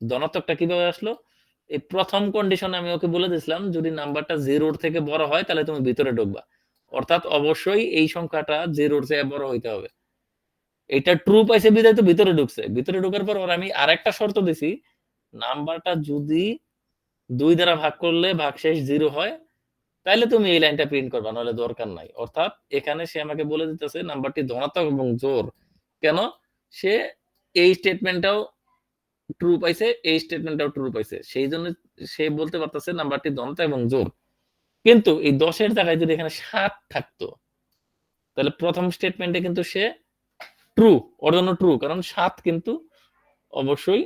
ধনাত্মকটা কিভাবে আসলো? এই প্রথম কন্ডিশনে আমি ওকে বলে দিয়েছিলাম যদি নাম্বারটা 0 থেকে বড় হয় তাহলে তুমি ভিতরে ঢুকবা, অর্থাৎ অবশ্যই এই সংখ্যাটা 0 চেয়ে বড় হইতে হবে। এটা ট্রু পাইছে বিধায় তো ভিতরে ঢুকছে। ভিতরে ঢোকার পর ওর আমি আরেকটা শর্ত দিছি, নাম্বারটা যদি 2 দ্বারা ভাগ করলে ভাগশেষ 0 হয় তাহলে তুমি এই লাইনটা প্রিন্ট করবা, নাহলে দরকার নাই। অর্থাৎ এখানে সে আমাকে বলে দিতেছে নাম্বারটি ধনাত্মক এবং জোড়। কেন? সে এই স্টেটমেন্টটাও ট্রু পাইছে, এই স্টেটমেন্টটাও ট্রু পাইছে, সেই জন্য সে বলতে পারতেছে নাম্বারটি ধনাত্মক এবং জোড়। কিন্তু এই 10 এর জায়গায় যদি এখানে 7 থাকতো তাহলে প্রথম স্টেটমেন্টে কিন্তু সে ট্রু, ওর জন্য ট্রু, কারণ 7 কিন্তু অবশ্যই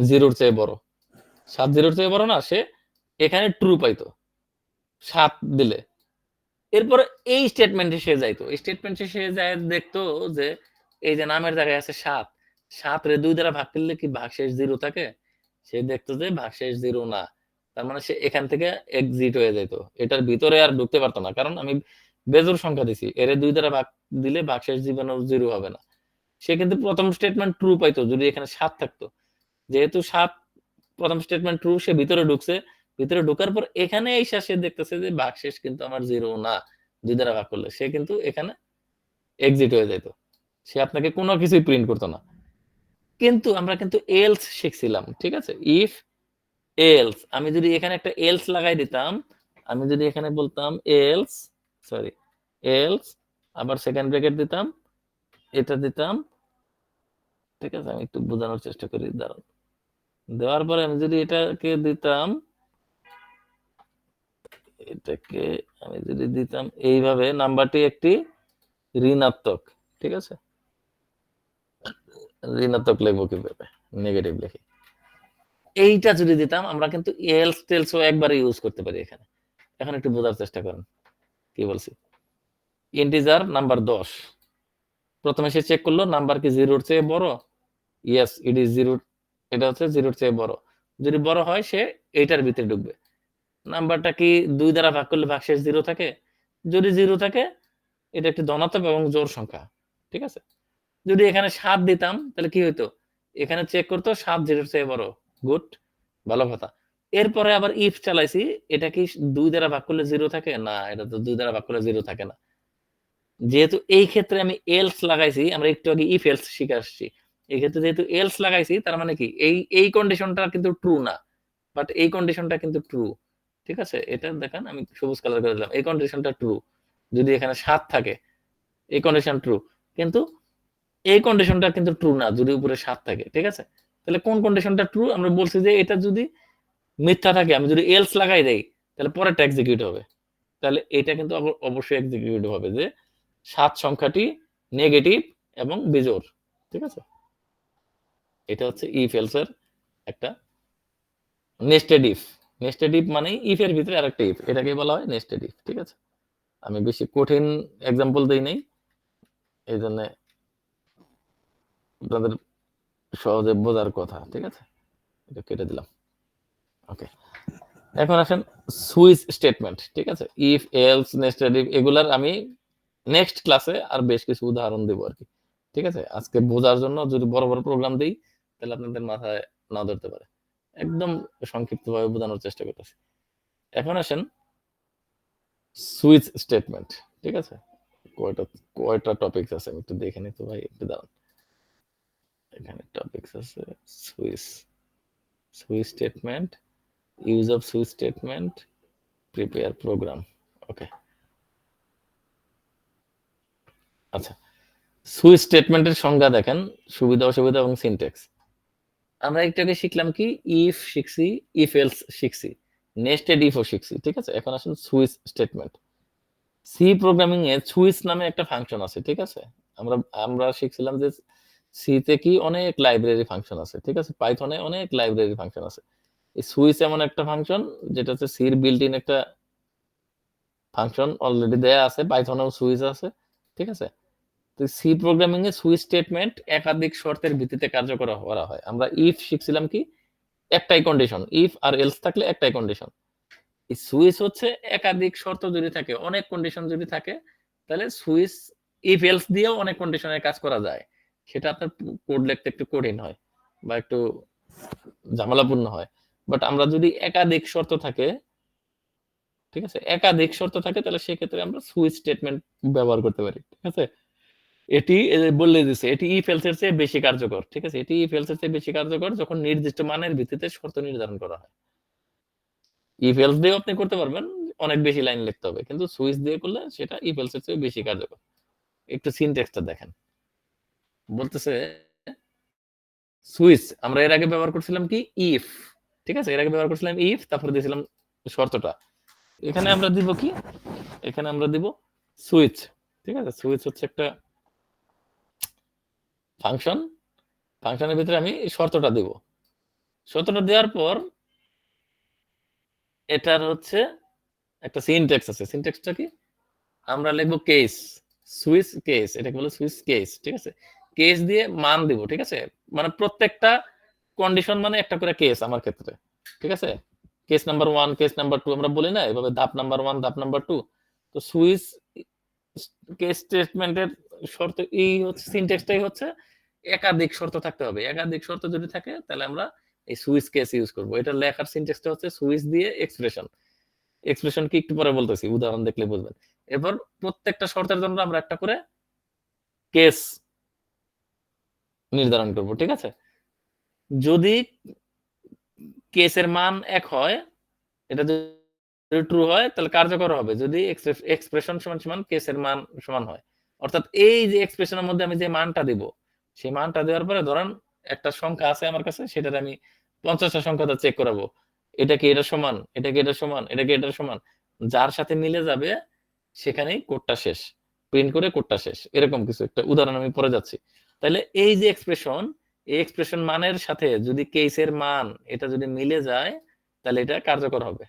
0 চেয়ে বড়। 7 0 চেয়ে বড় না, সে এখানে ট্রু পাইতো 7 দিলে। এরপরে এই স্টেটমেন্টে সে যাইতো, এই স্টেটমেন্টে সে যায় দেখতো যে এই যে নামের জায়গায় আছে 7, 7 রে 2 দ্বারা ভাগ করলে কি ভাগশেষ 0 থাকে? সে দেখতো যে ভাগশেষ 0 না। তার মানে সে এখান থেকে এক্সিট হয়ে যেত, এটার ভিতরে আর ঢুকতে পারতো না, কারণ আমি বেজোড় সংখ্যা দিছি, এর 2 দ্বারা ভাগ দিলে ভাগশেষ জীবনেও 0 হবে না। সে কিন্তু প্রথম স্টেটমেন্ট ট্রু পাইতো যদি এখানে 7 থাকতো। যেহেতু 7 প্রথম স্টেটমেন্ট ট্রু, সে ভিতরে ঢুকছে। ভিতরে ঢোকার পর এখানে এসে সে দেখতেছে যে ভাগশেষ কিন্তু আমার 0 না, 2 দ্বারা ভাগ করলে। সে কিন্তু এখানে এক্সিট হয়ে যেত, সে আপনাকে কোনো কিছুই প্রিন্ট করতো না। কিন্তু আমরা কিন্তু এলস শিখছিলাম, ঠিক আছে? ইফ এলস, আমি যদি এখানে একটা এলস লাগাই দিতাম, আমি যদি এখানে বলতাম এলস, সরি এলস, আবার সেকেন্ড ব্র্যাকেট দিতাম, এটা দিতাম, ঠিক আছে? আমি একটু বোঝানোর চেষ্টা করি, দাঁড়ান। দেওয়ার পরে আমি যদি এটাকে দিতাম, এটাকে আমি যদি দিতাম এইভাবে, নাম্বারটি একটি ঋণাত্মক, ঠিক আছে? ঋণাত্মক লিখবো কিভাবে? নেগেটিভ লিখি। এইটা যদি দিতাম, আমরা কিন্তু এলস টেলসও একবারে ইউজ করতে পারি এখানে। এখন একটু বোঝার চেষ্টা করেন কি বলছি। ইন্টিজার নাম্বার 10, প্রথমে সে চেক করলো নাম্বার কি 0 এর চেয়ে বড়? ইয়েস, ইট ইজ 0, এটা হচ্ছে 0 এর চেয়ে বড়। যদি বড় হয় সে এইটার ভিতরে ঢুকবে। নাম্বারটা কি 2 দ্বারা ভাগ করলে ভাগশেষ 0 থাকে? যদি 0 থাকে এটা একটি ধনাত্মক এবং জোড় সংখ্যা, ঠিক আছে? যদি এখানে 7 দিতাম তাহলে কি হইতো? এখানে চেক করতো 7 0 এর চেয়ে বড়, গুড, ভালো কথা। এরপরে আবার ইফ চালাইছি, এটা কি 2 দ্বারা ভাগ করলে 0 থাকে? না, এটা তো 2 দ্বারা ভাগ করলে 0 থাকে না। যেহেতু এই ক্ষেত্রে আমি এলস লাগাইছি, আমরা একটু আগে ইফ এলস শিখে আসছি। এই ক্ষেত্রে যেহেতু এলস লাগাইছি, তার মানে কি এই কন্ডিশনটা কিন্তু ট্রু না, বাট এই কন্ডিশনটা কিন্তু ট্রু। ঠিক আছে, এটা দেখেন আমি সবুজ কালার করে দিলাম, এই কন্ডিশনটা ট্রু। যদি এখানে 7 থাকে, এই কন্ডিশন ট্রু, কিন্তু এই কন্ডিশনটা কিন্তু ট্রু না যদি উপরে 7 থাকে। ঠিক আছে, তাহলে কোন কন্ডিশনটা ট্রু? আমরা বলছি যে এটা যদি মিথ্যা থাকে, আমি যদি এলস লাগাই দেই, তাহলে পরেরটা এক্সিকিউট হবে। তাহলে এটা কিন্তু অবশ্যই এক্সিকিউট হবে যে 7 সংখ্যাটি নেগেটিভ এবং বিজোড়। ঠিক আছে, এটা হচ্ছে ইফ এলস এর একটা নেস্টেড ইফ। নেস্টেড ইফ মানে ইফ এর ভিতরে আরেকটা ইফ, এটাকে বলা হয় নেস্টেড ইফ। ঠিক আছে, আমি বেশি কঠিন এক্সাম্পল দেই নাই, এই জন্য আপনাদের সহজে বোঝার কথা। ঠিক আছে, এটা কেটে দিলাম। ওকে, এখন আসেন সুইচ স্টেটমেন্ট। ঠিক আছে, ইফ এলস নেস্টেড ইফ, এগুলার আমি নেক্সট ক্লাসে আর বেশ কিছু উদাহরণ দেবো আর কি। ঠিক আছে, আজকে বোঝার জন্য যদি বড় বড় প্রোগ্রাম দিই, তাহলে আপনাদের মাথায় না ধরতে পারে। একদম সংক্ষিপ্তভাবে বোঝানোর চেষ্টা করতেছি। এখন আসেন সুইচ স্টেটমেন্ট। ঠিক আছে, কয়টা কয়টা টপিকস আছে আমি একটু দেখে নিই তো ভাই, একটু দাঁড়ান। এখানে টপিকস আছে switch, switch statement, use of switch statement, prepare program. Okay, আচ্ছা, সুইচ স্টেটমেন্টের সংজ্ঞা দেখেন, সুবিধা অসুবিধা এবং সিনট্যাক্স। আমরা একটু আগে শিখলাম কি, ইফ শিখছি, ইফ এলস শিখছি, নেস্টেড ইফও শিখছি। ঠিক আছে, এখন আসুন সুইচ স্টেটমেন্ট। সি প্রোগ্রামিং এ সুইচ নামে একটা ফাংশন আছে। ঠিক আছে, আমরা আমরা শিখছিলাম যে সি তে কি অনেক লাইব্রেরি ফাংশন আছে। ঠিক আছে, পাইথনে অনেক লাইব্রেরি ফাংশন আছে। এই সুইচ এমন একটা ফাংশন যেটা হচ্ছে সির বিল্ট ইন একটা ফাংশন অলরেডি দেয়া আছে, পাইথনেও সুইচ আছে। ঠিক আছে, তো সি প্রোগ্রামিং এ সুইচ স্টেটমেন্ট একাধিক শর্তের ভিত্তিতে কার্যকর করা হয়। আমরা ইফ শিখছিলাম কি, একটাই কন্ডিশন, ইফ আর এলস থাকলে একটাই কন্ডিশন। এই সুইচ হচ্ছে একাধিক শর্ত যদি থাকে, অনেক কন্ডিশন যদি থাকে, তাহলে সুইচ ইফ এলস দিয়েও অনেক কন্ডিশনের কাজ করা যায়। সেটা আপনার কোড লিখতে একটু কঠিন হয় বা একটু ঝামেলাপূর্ণ হয়। বাট আমরা যদি একাধিক শর্ত থাকে, ঠিক আছে, একাধিক শর্ত থাকে, তাহলে সেক্ষেত্রে আমরা সুইচ স্টেটমেন্ট ব্যবহার করতে পারি। ঠিক আছে, এটি বলে দিচ্ছে এটি ইফ এলস এর চেয়ে বেশি কার্যকর। ঠিক আছে, এটি ইফ এলস এর চেয়ে বেশি কার্যকর যখন নির্দিষ্ট মানের ভিত্তিতে শর্ত নির্ধারণ করা হয়। ইফ এলস দিয়ে আপনি করতে পারবেন, অনেক বেশি লাইন লিখতে হবে, কিন্তু সুইচ দিয়ে করলে সেটা ইফ এলস এর চেয়ে বেশি কার্যকর। একটু সিনট্যাক্সটা দেখেন, বলতেছে সুইচ আমরা এর আগে ব্যবহার করছিলাম কি, ইফ। ঠিক আছে, এর আগে ব্যবহার করছিলাম ইফ, তারপরে দিয়েছিলাম শর্তটা। এখানে আমরা দিব কি, এখানে আমরা দিব সুইচ। ঠিক আছে, সুইচ হচ্ছে একটা ফাংশন, ফাংশনের ভিতরে আমি শর্তটা দিব। শর্তটা দেওয়ার পর এটার হচ্ছে একটা সিনট্যাক্স আছে। সিনট্যাক্সটা কি, আমরা লিখবো কেস, সুইচ কেস, এটাকে বলে সুইচ কেস। ঠিক আছে, কেস দিয়ে মান দিব। ঠিক আছে, মানে প্রত্যেকটা কন্ডিশন মানে একটা করে কেস আমার ক্ষেত্রে। ঠিক আছে, কেস নাম্বার 1, কেস নাম্বার 2, আমরা বলি না এভাবে, ধাপ নাম্বার 1, ধাপ নাম্বার 2। তো সুইচ কেস স্টেটমেন্টের শর্ত এই হচ্ছে, সিনট্যাক্সটাই হচ্ছে একাধিক শর্ত থাকতে হবে। একাধিক শর্ত যদি থাকে, তাহলে আমরা এই সুইচ কেস ইউজ করব। এটা লেখার সিনট্যাক্সটা হচ্ছে সুইচ দিয়ে এক্সপ্রেশন। এক্সপ্রেশন কি একটু পরে বলতেছি, উদাহরণ দেখলে বুঝবেন। এরপর প্রত্যেকটা শর্তের জন্য আমরা একটা করে কেস নির্ধারণ করব। ঠিক আছে, যদি কেসের মান 1 হয়, এটা যদি ট্রু হয় তাহলে কার্যকর হবে, যদি এক্সপ্রেশন সমান সমান কেসের মান সমান হয়। অর্থাৎ এই যে এক্সপ্রেশনের মধ্যে আমি যে মানটা দিব, সেই মানটা দেওয়ার পরে ধরেন একটা সংখ্যা আছে আমার কাছে, সেটার আমি 50টা সংখ্যাটা চেক করাবো, এটা কি এটা সমান, এটা কি এটা সমান, এটা কি এটার সমান, যার সাথে মিলে যাবে সেখানেই কোডটা শেষ, প্রিন্ট করে কোডটা শেষ। এরকম কিছু একটা উদাহরণ আমি পরে যাচ্ছি। তাহলে এই যে এক্সপ্রেশন, এই এক্সপ্রেশন মানের সাথে যদি কেসের মান এটা যদি মিলে যায়, তাহলে এটা কার্যকর হবে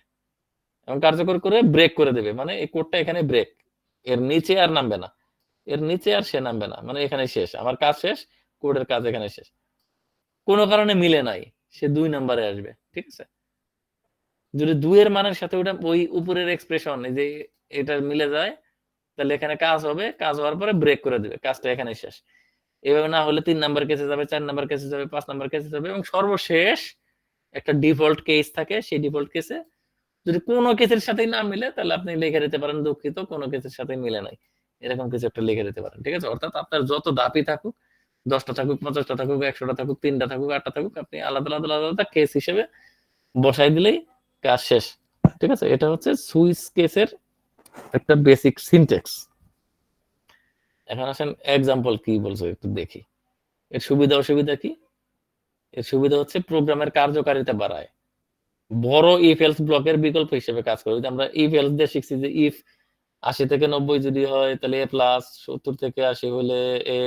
এবং কার্যকর করে ব্রেক করে দেবে, মানে এই কোডটা এখানে ব্রেক, এর নিচে আর নামবে না, এর নিচে আর সে নামবে না, মানে এখানে শেষ, আমার কাজ শেষ, কোডের কাজ এখানে শেষ। কোনো কারণে মিলে নাই, সে 2 নম্বরে আসবে। ঠিক আছে, যদি 2 এর মানের সাথে ওটা ওই উপরের এক্সপ্রেশন এই যে এটা মিলে যায়, তাহলে এখানে কাজ হবে, কাজ হওয়ার পরে ব্রেক করে দিবে, কাজটা এখানে শেষ। এভাবে না হলে 3 নাম্বার কেসে যাবে, 4 নাম্বার কেসে যাবে, 5 নাম্বার কেসে যাবে এবং সর্বশেষ একটা ডিফল্ট কেস থাকে, সেই ডিফল্ট কেসে যদি কোনো কেসের সাথেই না মিলে তাহলে আপনি লিখে দিতে পারেন দুঃখিত কোনো কেসের সাথে মিলে নাই, এরকম কিছু একটা লিখে দিতে পারেন। ঠিক আছে, অর্থাৎ আপনার যত ধাপই থাকুক, 10টা থাকুক, 50টা থাকুক, 100টা থাকুক, 3টা থাকুক, 8টা থাকুক, আপনি আলাদা আলাদা আলাদা কেস হিসেবে বসাই দিলেই কাজ শেষ। ঠিক আছে, এটা হচ্ছে সুইচ কেসের একটা বেসিক সিনট্যাক্স। এখন আসেন এক্সাম্পল কি বলছে একটু দেখি। এর সুবিধা অসুবিধা কি? এর সুবিধা হচ্ছে প্রোগ্রামের কার্যকারিতা বাড়ায়, বড় ইফ এলস ব্লকের বিকল্প হিসেবে কাজ করে। আমরা ইফ এলস দিয়ে শিখছি যে ইফ 80 থেকে 90 যদি হয় তাহলে এ প্লাস, 70 থেকে 80 হলে এ,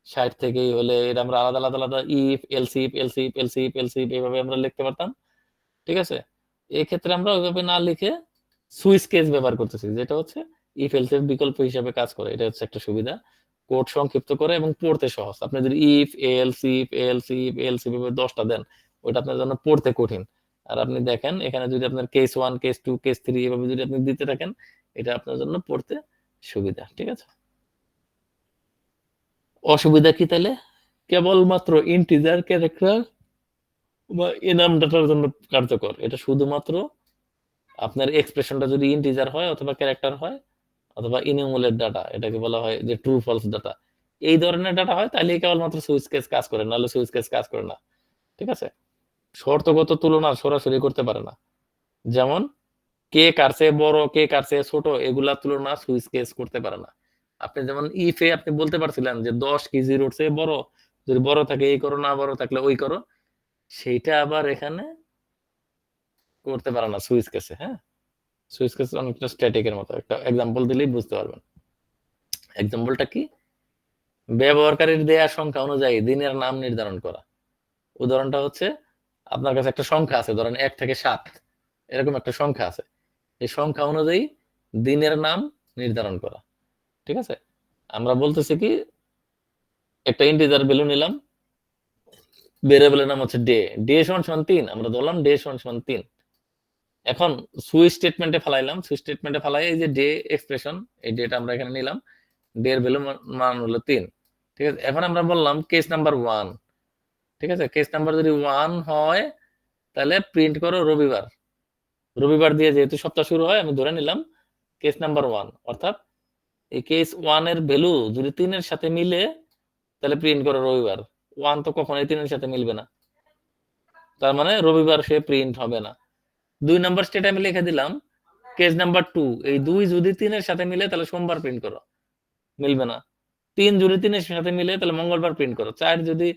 60 থেকেই হলে এটা আমরা আলাদা আলাদা আলাদা if else if else if else if else if এইভাবে আমরা লিখতে পারতাম। ঠিক আছে, এই ক্ষেত্রে আমরা ওইভাবে না লিখে সুইচ কেস ব্যবহার করতেছি, যেটা হচ্ছে ইফ এলস এর বিকল্প হিসেবে কাজ করে। এটা হচ্ছে একটা সুবিধা, কোড সংক্ষিপ্ত করে এবং পড়তে সহজ। আপনি যদি ইফ এলসিফ এলসিফ এলসিফ এভাবে 10টা দেন, ওটা আপনার জন্য পড়তে কঠিন। আর আপনি দেখেন এখানে যদি আপনার কেস 1 কেস 2 কেস 3 এভাবে যদি আপনি দিতে থাকেন, এটা আপনার জন্য পড়তে সুবিধা। ঠিক আছে, অসুবিধা কি তাহলে? কেবলমাত্র ইন্টিজার ক্যারেক্টার বা এনাম ডাটার জন্য কার্যকর। এটা শুধুমাত্র আপনার এক্সপ্রেশনটা যদি ইন্টিজার হয় অথবা ক্যারেক্টার হয় অথবা ইনিউমুলেট ডাটা, এটাকে বলা হয় যে ট্রু ফলস ডাটা, এই ধরনের ডাটা হয় তাহলে কেবলমাত্র সুইচ কেস কাজ করে, নাহলে সুইচ কেস কাজ করে না। ঠিক আছে, শর্তগত তুলনা সরাসরি করতে পারে না, যেমন কে কার চেয়ে বড়, কে কার চেয়ে ছোট, এগুলা তুলনা সুইচ কেস করতে পারে না। আপনি যেমন ইফে আপনি বলতে পারছিলেন যে 10 কি 0 চেয়ে বড়, যদি বড় থাকে এই করো, না বড় থাকলে ওই করো, সেইটা আবার এখানে করতে পারে না সুইচ কেসে। হ্যাঁ, সুইচ কেস অনেকটা স্ট্যাটিকের মতো। একটা এক্সাম্পল দিলেই বুঝতে পারবেন। এক্সাম্পলটা কি? ব্যবহারকারীর দেয়া সংখ্যা অনুযায়ী দিনের নাম নির্ধারণ করা। উদাহরণটা হচ্ছে আপনার কাছে একটা সংখ্যা আছে, ধরেন 1 থেকে 7 এরকম একটা সংখ্যা আছে, এই সংখ্যা অনুযায়ী দিনের নাম নির্ধারণ করা। ঠিক আছে, আমরা বলতেছি কি একটা ইন্টিজার ভ্যালু নিলাম, ভেরিয়েবলের নাম হচ্ছে ডে, ডে সমান সমান 3, আমরা ধরলাম ডে সমান সমান 3। এখন সুইচ স্টেটমেন্টে ফেলাইলাম, সুইচ স্টেটমেন্টে ফেলাই এই যে ডে এক্সপ্রেশন, এই ডেটা আমরা এখানে নিলাম, ডে এর ভ্যালু মান হলো 3। ঠিক আছে, এখন আমরা বললাম কেস নাম্বার 1। ঠিক আছে, কেস নাম্বার যদি 1 হয় তাহলে প্রিন্ট করো রবিবার। রবিবার দিয়ে যেহেতু সপ্তাহ শুরু হয়, আমি ধরে নিলাম কেস নাম্বার 1, অর্থাৎ এই কেস 1 এর ভ্যালু যদি 3 এর সাথে মিলে তাহলে প্রিন্ট করো রবিবার। 1 তো কখনোই 3 এর সাথে মিলবে না, তার মানে রবিবার সে প্রিন্ট হবে না। 2 নাম্বার স্টেটে আমি লিখে দিলাম কেস নাম্বার 2, এই 2 যদি 3 এর সাথে মিলে তাহলে সোমবার প্রিন্ট করো, মিলবে না। 3 যদি 3 এর সাথে মিলে তাহলে মঙ্গলবার প্রিন্ট করো। 4 যদি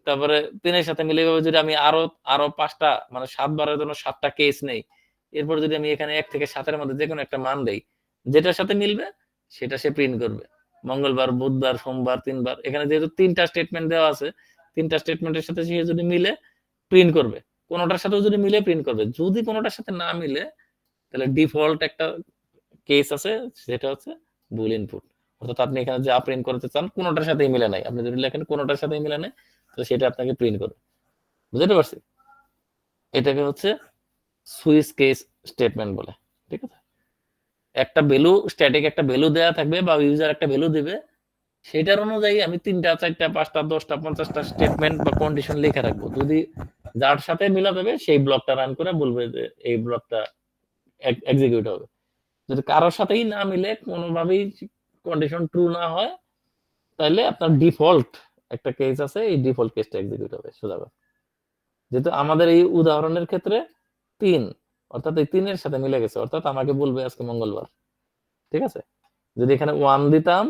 তারপরে 3 এর সাথে মিলে, এভাবে যদি আমি আরো 5টা মানে 7 বারের জন্য 7টা কেস নেই, এরপর যদি আমি এখানে 1 থেকে 7 এর মধ্যে যে কোনো একটা মান দেই, যেটার সাথে মিলবে সেটা সে প্রিন্ট করবে। মঙ্গলবার, বুধবার, সোমবার, 3 বার, এখানে যেহেতু 3টা স্টেটমেন্ট দেওয়া আছে, 3টা স্টেটমেন্টের সাথে সে যদি মিলে প্রিন্ট করবে, কোনোটার সাথেও যদি মিলে প্রিন্ট করবে। যদি কোনোটার সাথে না মিলে তাহলে ডিফল্ট একটা কেস আছে, সেটা হচ্ছে বুল ইনপুট। অর্থাৎ আপনি এখানে যা প্রিন্ট করতে চান কোনোটার সাথেই মিলে নাই, আপনি যদি লেখেন কোনোটার সাথেই মিলে নাই, তো সেটা আপনাকে প্রিন্ট করবে। বুঝতে পারছি? এটাকে হচ্ছে সুইচ কেস স্টেটমেন্ট বলে। ঠিক আছে, একটা ভ্যালু, স্ট্যাটিক একটা ভ্যালু দেয়া থাকবে বা ইউজার একটা ভ্যালু দিবে, সেটার অনুযায়ী আমি 3টা 4টা 5টা 10টা 50টা স্টেটমেন্ট বা কন্ডিশন লিখে রাখবো। যদি যার সাথে মিলা যাবে সেই ব্লকটা রান করে বলবে যে এই ব্লকটা এক্সিকিউট হবে। যদি কারোর সাথেই না মিলে, কোনোভাবেই কন্ডিশন ট্রু না হয়, তাহলে আপনার ডিফল্ট একটা কেস আছে, এই ডিফল্ট কেসটা এক্সিকিউট হবে সোজা কথা। যেহেতু আমাদের এই উদাহরণের ক্ষেত্রে 3, অর্থাৎ এই 3 এর সাথে মিলে গেছে, অর্থাৎ আমাকে বলবে আজকে মঙ্গলবার। ঠিক আছে, যদি এখানে 1 দিতাম,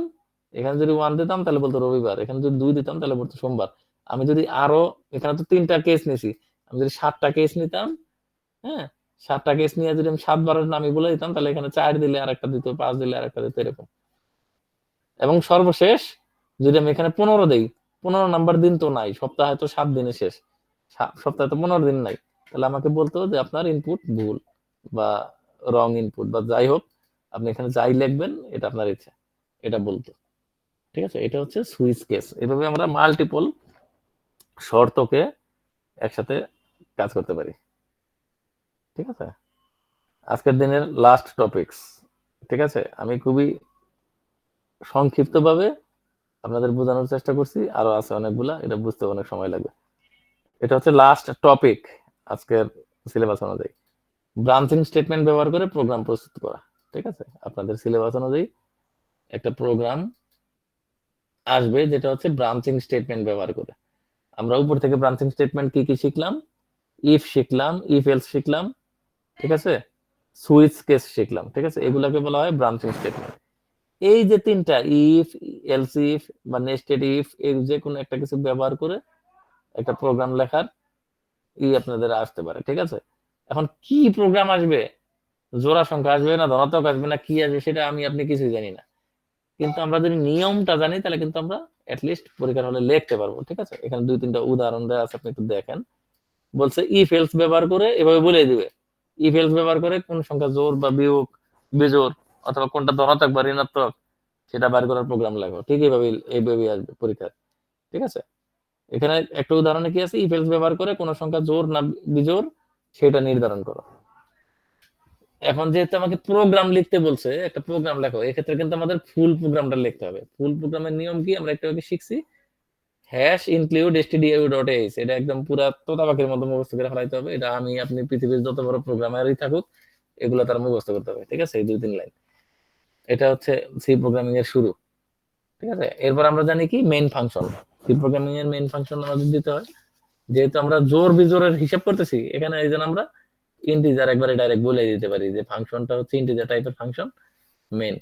এখানে যদি 1 দিতাম তাহলে বলতো রবিবার, এখানে যদি 2 দিতাম তাহলে বলতো সোমবার। আমি যদি আরো, এখানে তো 3টা কেস নিছি, আমি যদি 7টা কেস নিতাম, হ্যাঁ 7টা কেস নিয়ে যদি আমি 7 বারের নামই বলে দিতাম, তাহলে এখানে 4 দিলে আরেকটা দিত, 5 দিলে আরেকটা দিত, এরকম। এবং সর্বশেষ যদি আমি এখানে 15 দেই, 15 নাম্বার দিন তো নাই, সপ্তাহে তো 7 দিনে শেষ, সপ্তাহে তো 15 দিন নাই, তাহলে আমাকে বলতো যে আপনার ইনপুট ভুল বা রং ইনপুট বা যাই হোক, আপনি এখানে যাই লিখবেন এটা আপনার ইচ্ছা, এটা বলতো। ঠিক আছে, এটা হচ্ছে সুইচ কেস। এভাবে আমরা মাল্টিপল শর্তকে একসাথে কাজ করতে পারি। ঠিক আছে, আজকের দিনের লাস্ট টপিকস। ঠিক আছে, আমি খুবই সংক্ষিপ্তভাবে আপনাদের বোঝানোর চেষ্টা করছি, আরো আছে অনেকগুলা, এটা বুঝতে অনেক সময় লাগবে। এটা হচ্ছে লাস্ট টপিক। আজকের সিলেবাস অনুযায়ী ব্রাঞ্চিং স্টেটমেন্ট ব্যবহার করে প্রোগ্রাম প্রস্তুত করা। ঠিক আছে, আপনাদের সিলেবাস অনুযায়ী একটা প্রোগ্রাম আসবে যেটা হচ্ছে ব্রাঞ্চিং স্টেটমেন্ট ব্যবহার করে। আমরা উপর থেকে ব্রাঞ্চিং স্টেটমেন্ট কি কি শিখলাম, ইফ শিখলাম, ইফ এলস শিখলাম, ঠিক আছে, সুইচ কেস শিখলাম। ঠিক আছে, এগুলাকে বলা হয় ব্রাঞ্চিং স্টেটমেন্ট। এই যে তিনটা ইফ, এলস ইফ বা নেস্টেড ইফ, এই যে কোনো একটা কিছু ব্যবহার করে একটা প্রোগ্রাম লেখার আপনাদের আসতে পারে। ঠিক আছে, এখন কি প্রোগ্রাম আসবে, জোড়া সংখ্যা আসবে না ধনাত্মক আসবে না কি আসবে, সেটা আমি আপনি কিছুই জানি না, কিন্তু আমরা যদি নিয়মটা জানি তাহলে কিন্তু আমরা অ্যাটলিস্ট পরীক্ষার হলে লিখতে পারবো। ঠিক আছে, এখানে 2-3টা উদাহরণ দেওয়া আছে, আপনি একটু দেখেন। বলছে ইফ এলস ব্যবহার করে এভাবে বলে দিবে, ইফ এলস ব্যবহার করে কোন সংখ্যা জোড় বা বিয়োগ, বিজোড় অথবা কোনটা ধনাত্মক বা ঋণাত্মক সেটা বার করার প্রোগ্রাম লাগবে। ঠিক এইভাবে আসবে পরীক্ষা। ঠিক আছে, এখানে একটা উদাহরণে কি আছে, ইফ এলস ব্যবহার করে কোন সংখ্যা জোড় না বিজোড় সেটা নির্ধারণ করো। এখন যেহেতু আমাকে প্রোগ্রাম লিখতে বলছে, একটা প্রোগ্রাম লেখো, এক্ষেত্রে কিন্তু আমাদের ফুল প্রোগ্রামটা লিখতে হবে। ফুল প্রোগ্রামের নিয়ম কি আমরা একটু আগে শিখছি, হ্যাশ ইনক্লুড stdio.h, এটা একদম পুরা তোতা পাখির মতো মুখস্থ করে ফেলাইতে হবে। এটা আমি আপনি পৃথিবীর যত বড় প্রোগ্রামারই থাকুক এগুলো তার মুখস্থ করতে হবে। ঠিক আছে, এই 2-3 লাইন, এটা হচ্ছে সি প্রোগ্রামিং এর শুরু। ঠিক আছে, এরপর আমরা জানি কি মেইন ফাংশন। সি প্রোগ্রামিং এর মেইন ফাংশন আমাদের দিতে হয়, যেহেতু আমরা জোর বিজোরের হিসাব করতেছি এখানে, এই জন্য আমরা ইন্টিজার একবারে ডাইরেক্ট বলে দিতে পারি যে ফাংশনটা হচ্ছে ইন্টিজার টাইপের ফাংশন মেইন,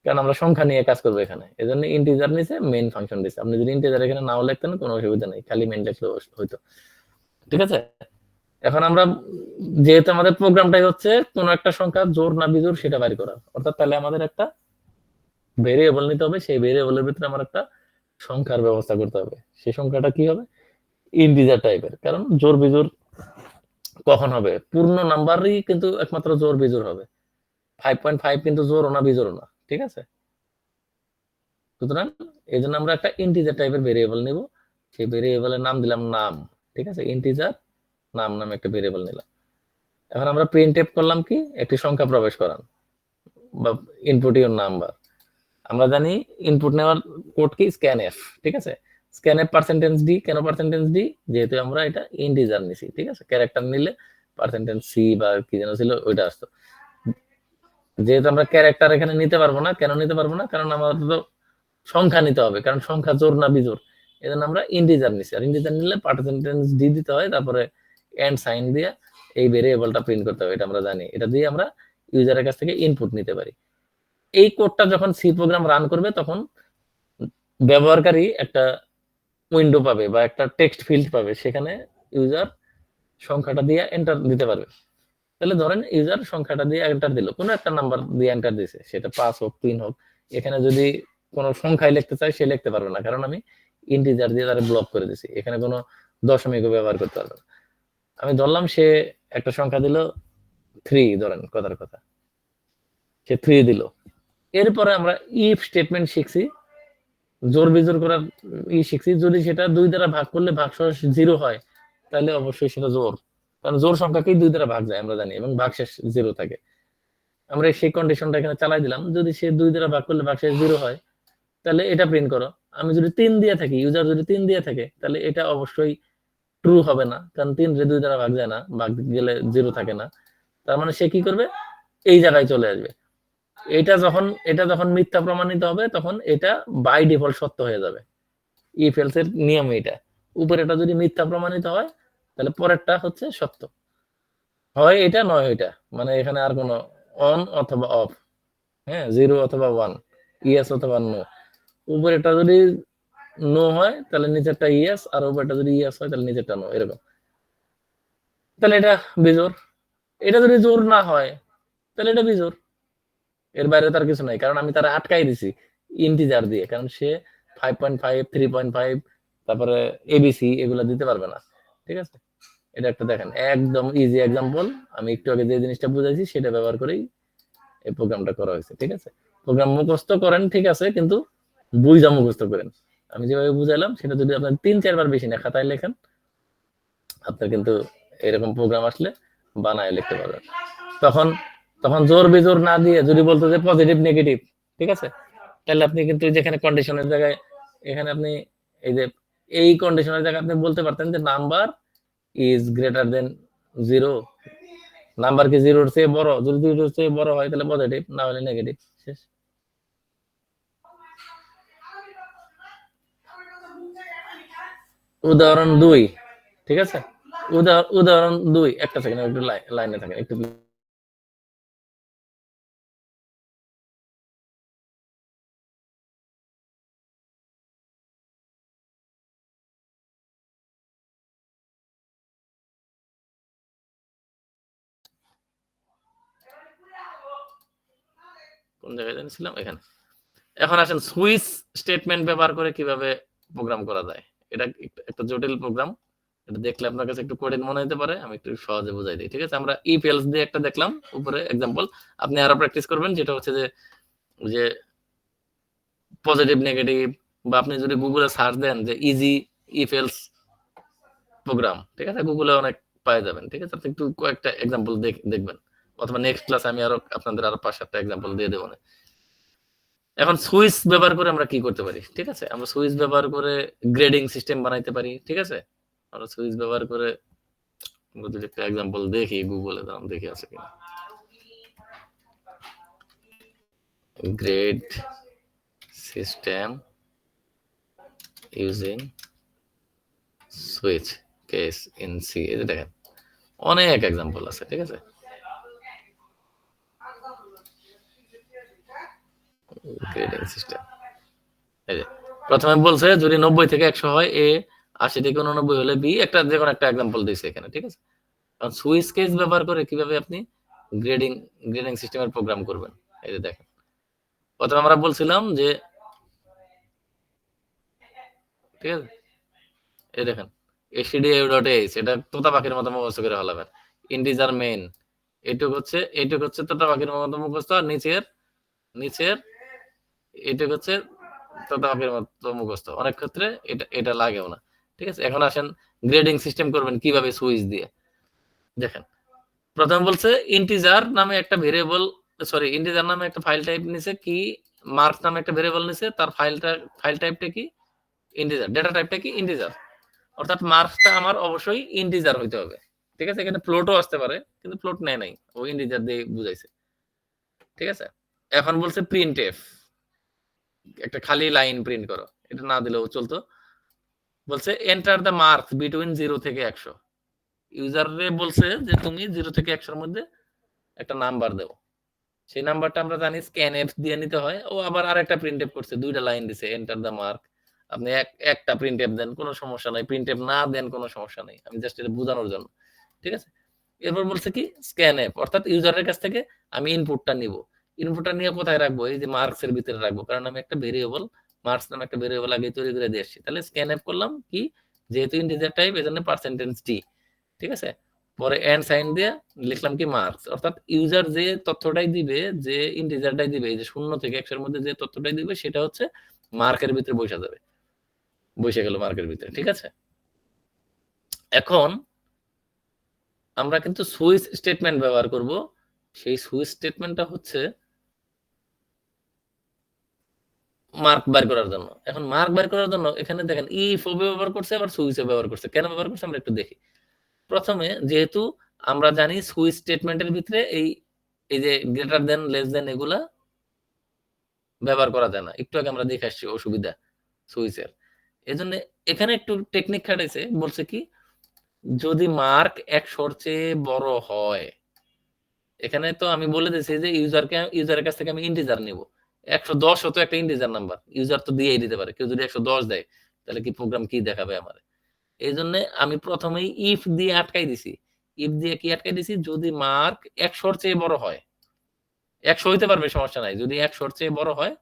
কারণ আমরা সংখ্যা নিয়ে কাজ করবো এখানে, এজন্য ইন্টিজার নিচে মেইন ফাংশন দিছে। আপনি যদি ইন্টিজার এখানে নাও লিখতেন কোনো অসুবিধা নেই, খালি মেইন লিখলেও হইতো। ঠিক আছে, এখন আমরা যেহেতু আমাদের প্রোগ্রামটাই হচ্ছে কোন একটা সংখ্যা জোড় না বিজোড় সেটা বের করা, অর্থাৎ তাহলে আমাদের একটা ভেরিয়েবল নিতে হবে, সেই ভেরিয়েবলের ভিতরে আমার একটা সংখ্যার ব্যবস্থা করতে হবে। সেই সংখ্যাটা কি হবে, ইন্টিজার টাইপের, কারণ জোড় বিজোড় কখন হবে, পূর্ণ নাম্বারই কিন্তু একমাত্র জোড় বিজোড় হবে। 5.5 কিন্তু জোড় না বিজোড় না। ঠিক আছে, সুতরাং এই জন্য আমরা একটা ইন্টিজার টাইপের ভেরিয়েবল নিব, সেই ভেরিয়েবলের নাম দিলাম নাম। ঠিক আছে, ইন্টিজার নাম নামে একটা ভেরিয়েবল নিলাম। এখন আমরা প্রিন্টএফ করলাম কি, একটি সংখ্যা প্রবেশ করান বা ইনপুট ইউর নাম্বার। আমরা জানি ইনপুট নেওয়ার কোড কি স্ক্যানএফ। ঠিক আছে, স্ক্যানএফ পার্সেন্টেজ ডি, কেন পার্সেন্টেজ ডি, যেহেতু আমরা এটা ইন্টিজার নিছি। ঠিক আছে, ক্যারেক্টার নিলে পার্সেন্টেজ সি বা কি যেন ছিল ওইটা আসতো, যেহেতু আমরা ক্যারেক্টার এখানে নিতে পারবো না। কেন নিতে পারবো না, কারণ আমাদের তো সংখ্যা নিতে হবে, কারণ সংখ্যা জোড় না বিজোড়, এজন্য আমরা ইন্টিজার নিছি। আর ইন্টিজার নিলে পার্সেন্টেজ ডি দিতে হয়, তারপরে এন্ড সাইন দিয়ে এই ভেরিয়েবলটা প্রিন্ট করতে হবে, এটা আমরা জানি। এটা দিয়ে আমরা ইউজারের কাছ থেকে ইনপুট নিতে পারি। এই কোডটা যখন সি প্রোগ্রাম রান করবে তখন ব্যবহারকারী একটা উইন্ডো পাবে বা একটা টেক্সট ফিল্ড পাবে, সেখানে ইউজার সংখ্যাটা দিয়ে এন্টার দিতে পারবে। তাহলে ধরেন ইউজার সংখ্যাটা দিয়ে এন্টার দিল, কোনো একটা নাম্বার দিয়ে এন্টার দিছে, সেটা 5 হোক 3 হোক, এখানে যদি কোনো সংখ্যায় লিখতে চায় সে লিখতে পারবে না, কারণ আমি ইন্টিজার দিয়ে তারা ব্লক করে দিছি, এখানে কোনো দশমিকও ব্যবহার করতে পারবে না। আমি ধরলাম সে একটা সংখ্যা দিল 3, ধরেন কথার কথা সে 3 দিল। এরপরে আমরা ইফ স্টেটমেন্ট শিখছি, জোর বিজোর করার শিখছি, যদি সেটা 2 দ্বারা ভাগ করলে ভাগশেষ 0 হয় তাহলে অবশ্যই সেটা জোর, কারণ জোর সংখ্যাকেই 2 দ্বারা ভাগ যায় আমরা জানি, এবং ভাগশেষ 0 থাকে। আমরা সেই কন্ডিশনটা এখানে চালাই দিলাম, যদি সে 2 দ্বারা ভাগ করলে ভাগশেষ 0 হয় তাহলে এটা প্রিন্ট করো। আমি যদি 3 দিয়ে থাকি, ইউজার যদি 3 দিয়ে থাকে, তাহলে এটা অবশ্যই ট্রু হবে না, কারণ 3 রে 2 দ্বারা ভাগ যায় না, ভাগ গেলে 0 থাকে না। তার মানে সে কি করবে, এই জায়গায় চলে আসবে। এটা যখন মিথ্যা প্রমাণিত হবে তখন এটা বাই ডিফল্ট সত্য হয়ে যাবে। ইফ এলস এর নিয়ম এটা, উপরেটা যদি মিথ্যা প্রমাণিত হয় তাহলে পরেরটা হচ্ছে সত্য, হয় এটা নয় এটা, মানে এখানে আর কোনো অন অথবা অফ, হ্যাঁ, 0 অথবা 1, ইয়েস অথবা নো। উপরেটা যদি নো হয় তাহলে নিচেরটা ইয়েস, আর উপরেটা যদি ইয়েস হয় তাহলে নিচেরটা নো, এরকম। তাহলে এটা বিজোড়। এটা যদি জোর না হয় তাহলে এটা বিজোড়, এর বাইরে তার কিছু নাই, কারণ আমি তারা আটকাই দিছি ইন্টিজার দিয়ে, কারণ সে 5.5, 3.5 তারপরে এবিসি এগুলো দিতে পারবে না। ঠিক আছে, এটা একটা দেখেন একদম ইজি এক্সাম্পল, আমি একটু আগে যে জিনিসটা বুঝাইছি সেটা ব্যবহার করেই এই প্রোগ্রামটা করা হয়েছে। ঠিক আছে, প্রোগ্রাম মুখস্থ করেন ঠিক আছে, কিন্তু বুঝা মুখস্থ করেন। আমি যেভাবে বুঝাইলাম সেটা যদি আপনার 3-4 বার বেশি না খাতায় লেখেন, আপনার কিন্তু এরকম প্রোগ্রাম আসলে বানায় লিখতে পারবেন। তখন তখন জোর বিজোর না দিয়ে যদি বলতো যে পজিটিভ নেগেটিভ, ঠিক আছে, তাহলে আপনি কিন্তু যেখানে কন্ডিশনের জায়গায়, এখানে আপনি এই যে এই কন্ডিশনের জায়গায় আপনি বলতে পারতেন যে number is greater than 0, number কি 0-র চেয়ে বড়, যদি 0-র চেয়ে বড় হয় তাহলে পজিটিভ, না হলে নেগেটিভ। শেষ। উদাহরণ 2, ঠিক আছে, উদাহরণ 2, একটা সেকেন্ড একটু লাইনে থাকে, একটু কোন জায়গায় জানিয়েছিলাম, এখানে। এখন আসেন সুইচ স্টেটমেন্ট ব্যবহার করে কিভাবে প্রোগ্রাম করা যায়। এটা একটা জটিল প্রোগ্রাম, এটা দেখলে আপনার কাছে একটু কঠিন মনে হতে পারে, আমি একটু সহজে বুঝাই দিই, ঠিক আছে। আমরা ইফ এলস দিয়ে একটা দেখলাম উপরে এক্সাম্পল, আপনি আরো প্র্যাকটিস করবেন, যেটা হচ্ছে যে পজিটিভ নেগেটিভ, বা আপনি যদি গুগলে সার্চ দেন যে ইজি ইফ এলস প্রোগ্রাম, ঠিক আছে, গুগলে অনেক পাওয়া যাবেন, ঠিক আছে। আপনি একটু কয়েকটা এক্সাম্পল দেখবেন, অথবা নেক্সট ক্লাসে আমি আপনাদের আরো 5-7টা এক্সাম্পল দিয়ে দেবো না। এখন সুইচ ব্যবহার করে আমরা কি করতে পারি, ঠিক আছে, আমরা সুইচ ব্যবহার করে গ্রেডিং সিস্টেম বানাইতে পারি, ঠিক আছে। আমরা সুইচ ব্যবহার করে আমরা যদি একটা এক্সাম্পল দেখি গুগলে, দাম দেখি আছে কিনা, grade system using switch case in C, এই যে দেখেন অনেক এক্সাম্পল আছে, ঠিক আছে। গ্রেডিং সিস্টেম, এই যে প্রথমে বলছে যদি 90 থেকে 100 হয় এ, 80 থেকে 89 হলে বি, একটা যে কোনো একটা এক্সাম্পল দিয়েছে এখানে, ঠিক আছে। কারণ সুইচ কেস ব্যবহার করে কিভাবে আপনি গ্রেডিং সিস্টেমের প্রোগ্রাম করবেন, এই যে দেখেন। প্রথমে আমরা বলছিলাম যে, ঠিক আছে, এই দেখেন stdio.h, এটা তোতা পাখির মতো মুখস্থ করে হলাবেন। ইন্টিজার মেইন, এইটুক হচ্ছে তোতা পাখির মতো মুখস্থ, আর নিচের এইটুক হচ্ছে তোতা পাখির মতো মুখস্থ। অনেক ক্ষেত্রে এটা লাগেও না, ঠিক আছে। এখন আসেন গ্রেডিং সিস্টেম করবেন কিভাবে সুইচ দিয়ে। দেখেন প্রথমে বলছে ইন্টিজার নামে একটা ভেরিয়েবল, সরি ইন্টিজার নামে একটা ফাইল টাইপ নিছে, কি মার্কস নামে একটা ভেরিয়েবল নিছে, তার ফাইল টাইপটা কি ইন্টিজার, ডেটা টাইপটা কি ইন্টিজার, অর্থাৎ মার্কসটা আমার অবশ্যই ইন্টিজার হইতে হবে, ঠিক আছে। এখানে ফ্লোটও আসতে পারে, কিন্তু ফ্লোট নেয় নাই, ও ইন্টিজার দিয়ে বুঝাইছে, ঠিক আছে। এখন বলছে প্রিন্ট এফ, একটা খালি লাইন প্রিন্ট করো, এটা না দিলেও চলতো। বলছে এন্টার দ্য মার্কস বিটুইন 0 থেকে 100, ইউজারে বলছে যে তুমি 0 থেকে 100-র মধ্যে একটা নাম্বার দেও, সেই নাম্বারটা আমরা জানি স্ক্যান এফ দিয়ে নিতে হয়। ও আবার আরেকটা প্রিন্ট এফ করছে, দুইটা লাইন দিছে, এন্টার দ্য মার্ক, আপনি একটা প্রিন্ট এফ দেন কোনো সমস্যা নাই, প্রিন্ট এফ না দেন কোনো সমস্যা নাই, আমি জাস্ট এটা বোঝানোর জন্য, ঠিক আছে। এরপর বলছে কি স্ক্যান এফ, অর্থাৎ ইউজারের কাছ থেকে আমি ইনপুটটা নিব, ইনপুটটা নিয়ে কোথায় রাখবো, এই যে মার্কস এর ভিতরে রাখবো, কারণ আমি একটা ভেরিয়েবল মার্কস নামে একটা ভেরিয়েবল আগে তৈরি করে দিয়ে আসছি। তাহলে স্ক্যান এফ করলাম কি, যেহেতু ইন্টিজার টাইপ এজন্য পার্সেন্টেজ টি, ঠিক আছে। পরে এন্ড সাইন দিয়ে লিখলাম কি মার্কস, অর্থাৎ ইউজার যে তথ্যটাই দিবে, যে ইন্টিজারটাই দিবে, এই যে 0 থেকে 100-এর মধ্যে যে তথ্যটাই দিবে, সেটা হচ্ছে মার্কের ভিতরে বসে যাবে, বসে গেল মার্কের ভিতরে, ঠিক আছে। এখন আমরা কিন্তু সুইচ স্টেটমেন্ট ব্যবহার করব, সেই সুইচ স্টেটমেন্টটা হচ্ছে মার্ক বের করার জন্য। এখন মার্ক বের করার জন্য এখানে দেখেন ইফ ও ব্যবহার করছে, আবার সুইচ ব্যবহার করছে। কেন ব্যবহার করছে আমরা একটু দেখি। প্রথমে যেহেতু আমরা জানি সুইচ স্টেটমেন্টের ভিতরে এই যে গ্রেটার দেন, লেস দেন, এগুলা ব্যবহার করা যায় না। একটু আগে আমরা দেখে আসছি অসুবিধা সুইচের। এজন্য এখানে একটু টেকনিক খাটাইছে, বলছে কি যদি মার্ক 100-র চেয়ে বড় হয়, এখানে তো আমি বলে দিয়েছি যে ইউজারের কাছ থেকে আমি ইন্টিজার নিব। 110 তো একটা ইন্টিজার নাম্বার, ইউজার তো দিয়েই দিতে পারে। কেউ যদি 110 দেয় তাহলে কি প্রোগ্রাম কি দেখাবে আমার। এই জন্য আমি প্রথমেই ইফ দিয়ে আটকাই দিছি। ইফ দিয়ে কি আটকাই দিছি, যদি মার্ক 100-র চেয়ে বড় হয়, 100 হইতে পারবে সমস্যা নাই, যদি 100-র চেয়ে বড় হয়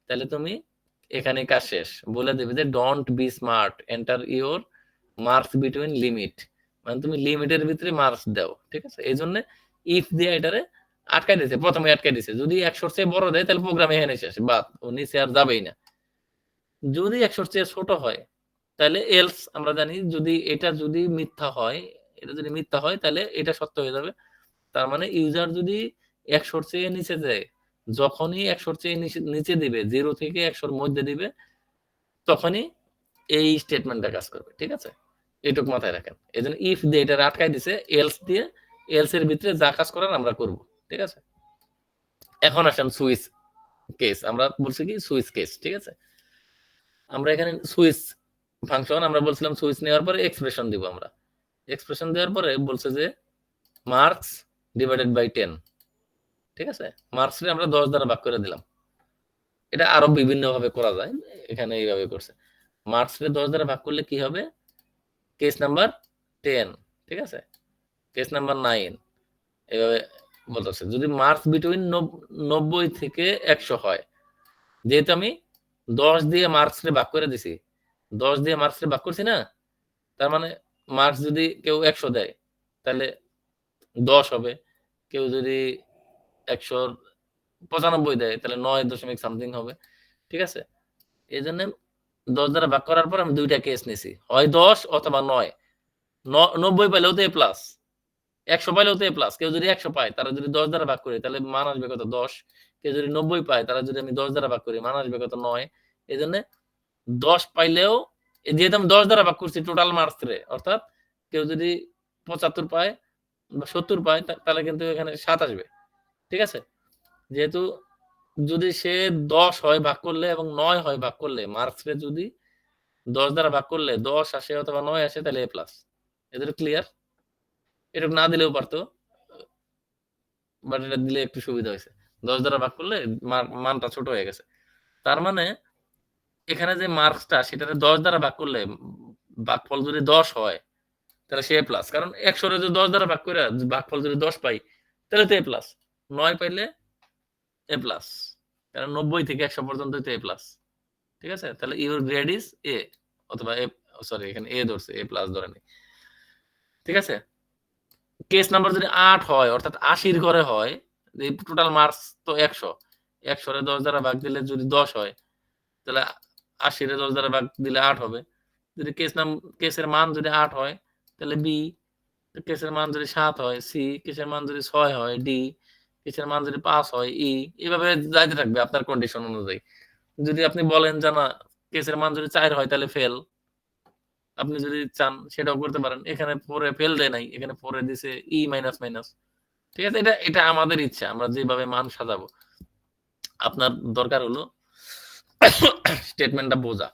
তাহলে তুমি এখানে কাজ শেষ, বলে দেবে যে don't be smart, enter your marks between limit, মানে তুমি লিমিটের ভিতরে মার্কস দাও, ঠিক আছে। এই জন্য ইফ দিয়ে এটারে আটকাই দিয়েছে, প্রথমে আটকাই দিয়েছে। যদি 100-র চেয়ে বড় দেয় তাহলে প্রোগ্রাম এখানে শেষ, বাদ, ও নিচে আর যাবেই না। যদি 100-র চেয়ে ছোট হয় তাহলে এলস, আমরা জানি যদি এটা যদি মিথ্যা হয়, এটা যদি মিথ্যা হয় তাহলে এটা সত্য হয়ে যাবে। তার মানে ইউজার যদি 100-র চেয়ে নিচে যায়, যখনই 100-র চেয়ে নিচে দিবে, 0 থেকে 100-র মধ্যে দিবে, তখনই এই স্টেটমেন্টটা কাজ করবে, ঠিক আছে। এইটুক মাথায় রাখেন। এই জন্য ইফ দিয়ে এটা আটকাই দিছে, এলস দিয়ে, এলস এর ভিতরে যা কাজ করার আমরা করব। ঠিক আছে? এখন আসেন সুইচ কেস। আমরা বলছি কি সুইচ কেস। ঠিক আছে? আমরা এখানে সুইচ ফাংশন আমরা বলছিলাম সুইচ নেওয়ার পরে এক্সপ্রেশন দিব আমরা। এক্সপ্রেশন দেওয়ার পরে বলছে যে মার্কস ডিভাইডেড বাই 10। ঠিক আছে? মার্কসে আমরা 10 দ্বারা ভাগ করে দিলাম। এটা আরো বিভিন্ন ভাবে করা যায়। এখানে এইভাবে করছে। মার্কসে 10 দ্বারা ভাগ করলে কি হবে? Case number 10। ঠিক আছে? কেস নাম্বার 9 এভাবে বলতেছে। যদি মার্কস বিটুইন 90 থেকে 100 হয়, যেহেতু আমি 10 দিয়ে মার্কসে ভাগ করে দিছি, 10 দিয়ে মার্কসে ভাগ করছি না, তার মানে মার্কস যদি কেউ 100 দেয় তাহলে 10 হবে। কেউ যদি 195 দেয় তাহলে 9 দশমিক সামথিং হবে। ঠিক আছে? এই জন্য 10 দ্বারা ভাগ করার পর আমি দুইটা কেস নিছি, হয় 10 অথবা 9। 90 পাইলেও তো এ প্লাস, 100 পাইলেও তো এ প্লাস। কেউ যদি 100 পায় তারা যদি 10 দ্বারা ভাগ করি তাহলে মান আসবে কত? 10। কেউ যদি 90 পায় তারা যদি আমি 10 দ্বারা ভাগ করি মান আসবে কত? 9। এই জন্য 10 পাইলেও, যেহেতু আমি 10 দ্বারা ভাগ করছি টোটাল মার্কস রে, অর্থাৎ কেউ যদি 75 পায় বা 70 পায় তাহলে কিন্তু এখানে 7 আসবে। ঠিক আছে? যেহেতু যদি সে 10 হয় ভাগ করলে এবং 9 হয় ভাগ করলে, মার্কস রে যদি 10 দ্বারা ভাগ করলে 10 আসে অথবা 9 আসে তাহলে এ প্লাস। এদের ক্লিয়ার? এটুকু না দিলেও পারতো, বাট এটা দিলে একটু সুবিধা হয়েছে। 10 দ্বারা ভাগ করলে মানটা ছোট হয়ে গেছে। তার মানে এখানে যে মার্কসটা সেটাতে 10 দ্বারা ভাগ করলে ভাগফল যদি 10 হয় তাহলে সে এ প্লাস। কারণ 100 রে যদি 10 দ্বারা ভাগ করে ভাগফল যদি 10 পাই তাহলে তো এ প্লাস। 9 পাইলে এ প্লাস। কারণ 90 থেকে 100 পর্যন্ত তো এ প্লাস। ঠিক আছে? তাহলে ইউর গ্রেড ইজ এ, অথবা এ, সরি এখানে এ ধরছে, এ প্লাস ধরে নেই। ঠিক আছে? কেস নাম্বার যদি 8 হয় অর্থাৎ 80 ঘরে হয়, এই টোটাল মার্কস তো 100, 100 রে 10 দ্বারা ভাগ দিলে যদি 10 হয় তাহলে 80 রে 10 দ্বারা ভাগ দিলে 8 হবে। যদি কেসের মান যদি 8 হয় তাহলে বি, কেসের মান যদি 7 হয় সি, কেসের মান যদি 6 হয় ডি, কেসের মান যদি 5 হয় ই, এভাবে যাইতে থাকবে আপনার কন্ডিশন অনুযায়ী। যদি আপনি বলেন যে না কেসের মান যদি 4 হয় তাহলে ফেল, আপনি যদি চান সেটাও করতে পারেন। এখানে পরে ফেল দেয় নাই, এখানে পরে দিছে ই মাইনাস মাইনাস। ঠিক আছে? এটা এটা আমাদের ইচ্ছা, আমরা যেভাবে মান সাজাবো। আপনার দরকার হলো স্টেটমেন্টটা বোঝা।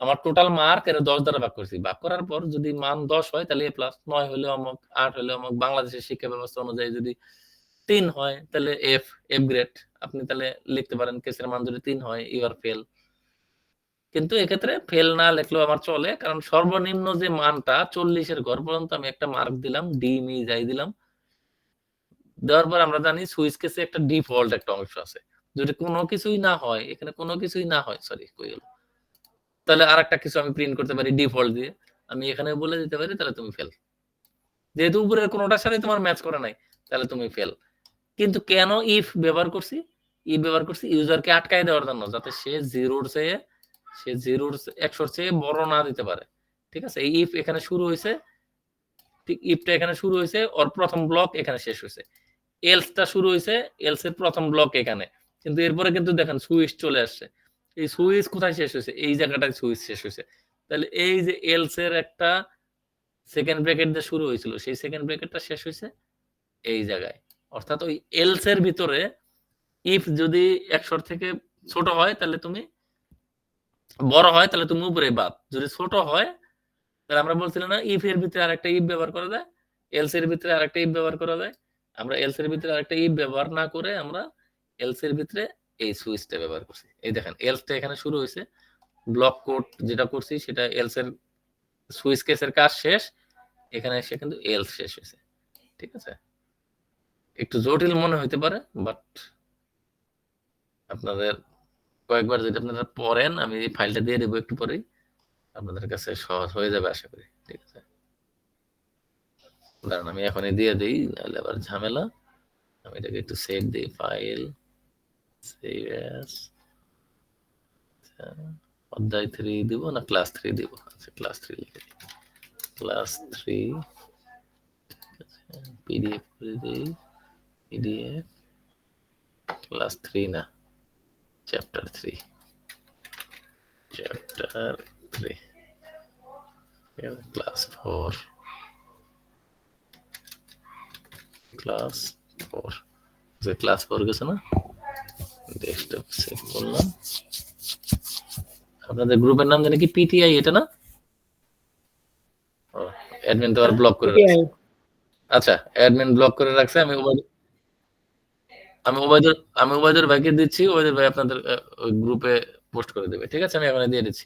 আমার টোটাল মার্ক এর 10 দ্বারা ভাগ করছি। ভাগ করার পর যদি মান 10 হয় তাহলে এ প্লাস, 9 হলে অমুক, 8 হলে অমুক। বাংলাদেশের শিক্ষা ব্যবস্থা অনুযায়ী যদি 3 হয় তাহলে এফ, এফ গ্রেড। আপনি তাহলে লিখতে পারেন কেসের মান যদি 3 হয় ইউ আর ফেল। কিন্তু এক্ষেত্রে ফেল না লিখলেও আমার চলে, কারণ সর্বনিম্ন যে মানটা 40 এর ঘর পর্যন্ত আমি একটা মার্ক দিলাম, ডি মি যাই দিলাম। দেওয়ার পর আমরা জানি সুইচ কেসে একটা ডিফল্ট একটা অংশ আছে। যদি কোনো কিছুই না হয়, এখানে কোনো কিছুই না হয়, সরি কই গেল, তাহলে আরেকটা কিছু আমি প্রিন্ট করতে পারি ডিফল্ট দিয়ে। আমি এখানে বলে দিতে পারি তাহলে তুমি ফেল। যেহেতু উপরের কোনোটার সাথে তোমার ম্যাচ করে নাই তাহলে তুমি ফেল। কিন্তু কেন ইফ ব্যবহার করছি? ইফ ব্যবহার করছি ইউজারকে আটকায় দেওয়ার জন্য, যাতে সে 100 চেয়ে বড় না দিতে পারে। ঠিক আছে? এই ইফ এখানে শুরু হয়েছে, ঠিক ইফটা এখানে শুরু হয়েছে, ওর প্রথম ব্লক এখানে শেষ হয়েছে। এলসটা শুরু হয়েছে, এলস এর প্রথম ব্লক এখানে, কিন্তু এরপরে কিন্তু দেখেন সুইচ চলে আসছে। এই সুইচ কোথায় শেষ হয়েছে? এই জায়গাটায় সুইচ শেষ হয়েছে। তাহলে এই যে এলস এর একটা সেকেন্ড ব্র্যাকেট দিয়ে শুরু হয়েছিল, সেই সেকেন্ড ব্র্যাকেটটা শেষ হয়েছে এই জায়গায়। অর্থাৎ ওই এলস এর ভিতরে ইফ যদি 100 থেকে ছোট হয় তাহলে তুমি, বড় হয় তাহলে তুমি উপরে বাদ, যদি ছোট হয় তাহলে আমরা বলছিলাম না ইফ এর ভিতরে আরেকটা ইফ ব্যবহার করা যায়, এলস এর ভিতরে আরেকটা ইফ ব্যবহার করা যায়। আমরা এলস এর ভিতরে আরেকটা ইফ ব্যবহার না করে আমরা এলস এর ভিতরে এই সুইচটা ব্যবহার করছি। এই দেখেন এলসটা এখানে শুরু হয়েছে, ব্লক কোড যেটা করছি সেটা এলস এর সুইচ কেসের কাজ শেষ, এখানে এসে কিন্তু এলস শেষ হয়েছে। ঠিক আছে? একটু জটিল মনে হইতে পারে, বাট আপনাদের কয়েকবার যদি আপনারা পড়েন, আমি এই ফাইলটা দিয়ে দেবো একটু পরেই, আপনাদের কাছে সহজ হয়ে যাবে আশা করি। ঠিক আছে? দাঁড়ান আমি এখনই দিয়ে দিই, নাহলে আবার ঝামেলা। আমি এটাকে একটু সেভ দিই, ফাইল সেভ অ্যাজ। অধ্যায় 3 দিব না ক্লাস 3 দিব? আচ্ছা ক্লাস 3 লিখে দিই, ক্লাস 3 পিডিএফ করে দিই, পিডিএফ ক্লাস 3 না চ্যাপ্টার 3, চ্যাপ্টার 3 ক্লাস 4 যে ক্লাস 4 গেছে না, ডেস্কটপ সেভ করলাম। আপনাদের গ্রুপের নাম জানি কি পিটিআই, এটা না? অ্যাডমিন তো আর ব্লক করে রাখছে। আচ্ছা, অ্যাডমিন ব্লক করে রাখছে। আমি ওবায়দুর ভাইকে দিচ্ছি, ওবায়দুর ভাই আপনাদের গ্রুপে পোস্ট করে দেবে। ঠিক আছে, আমি এখানে দিয়ে দিচ্ছি।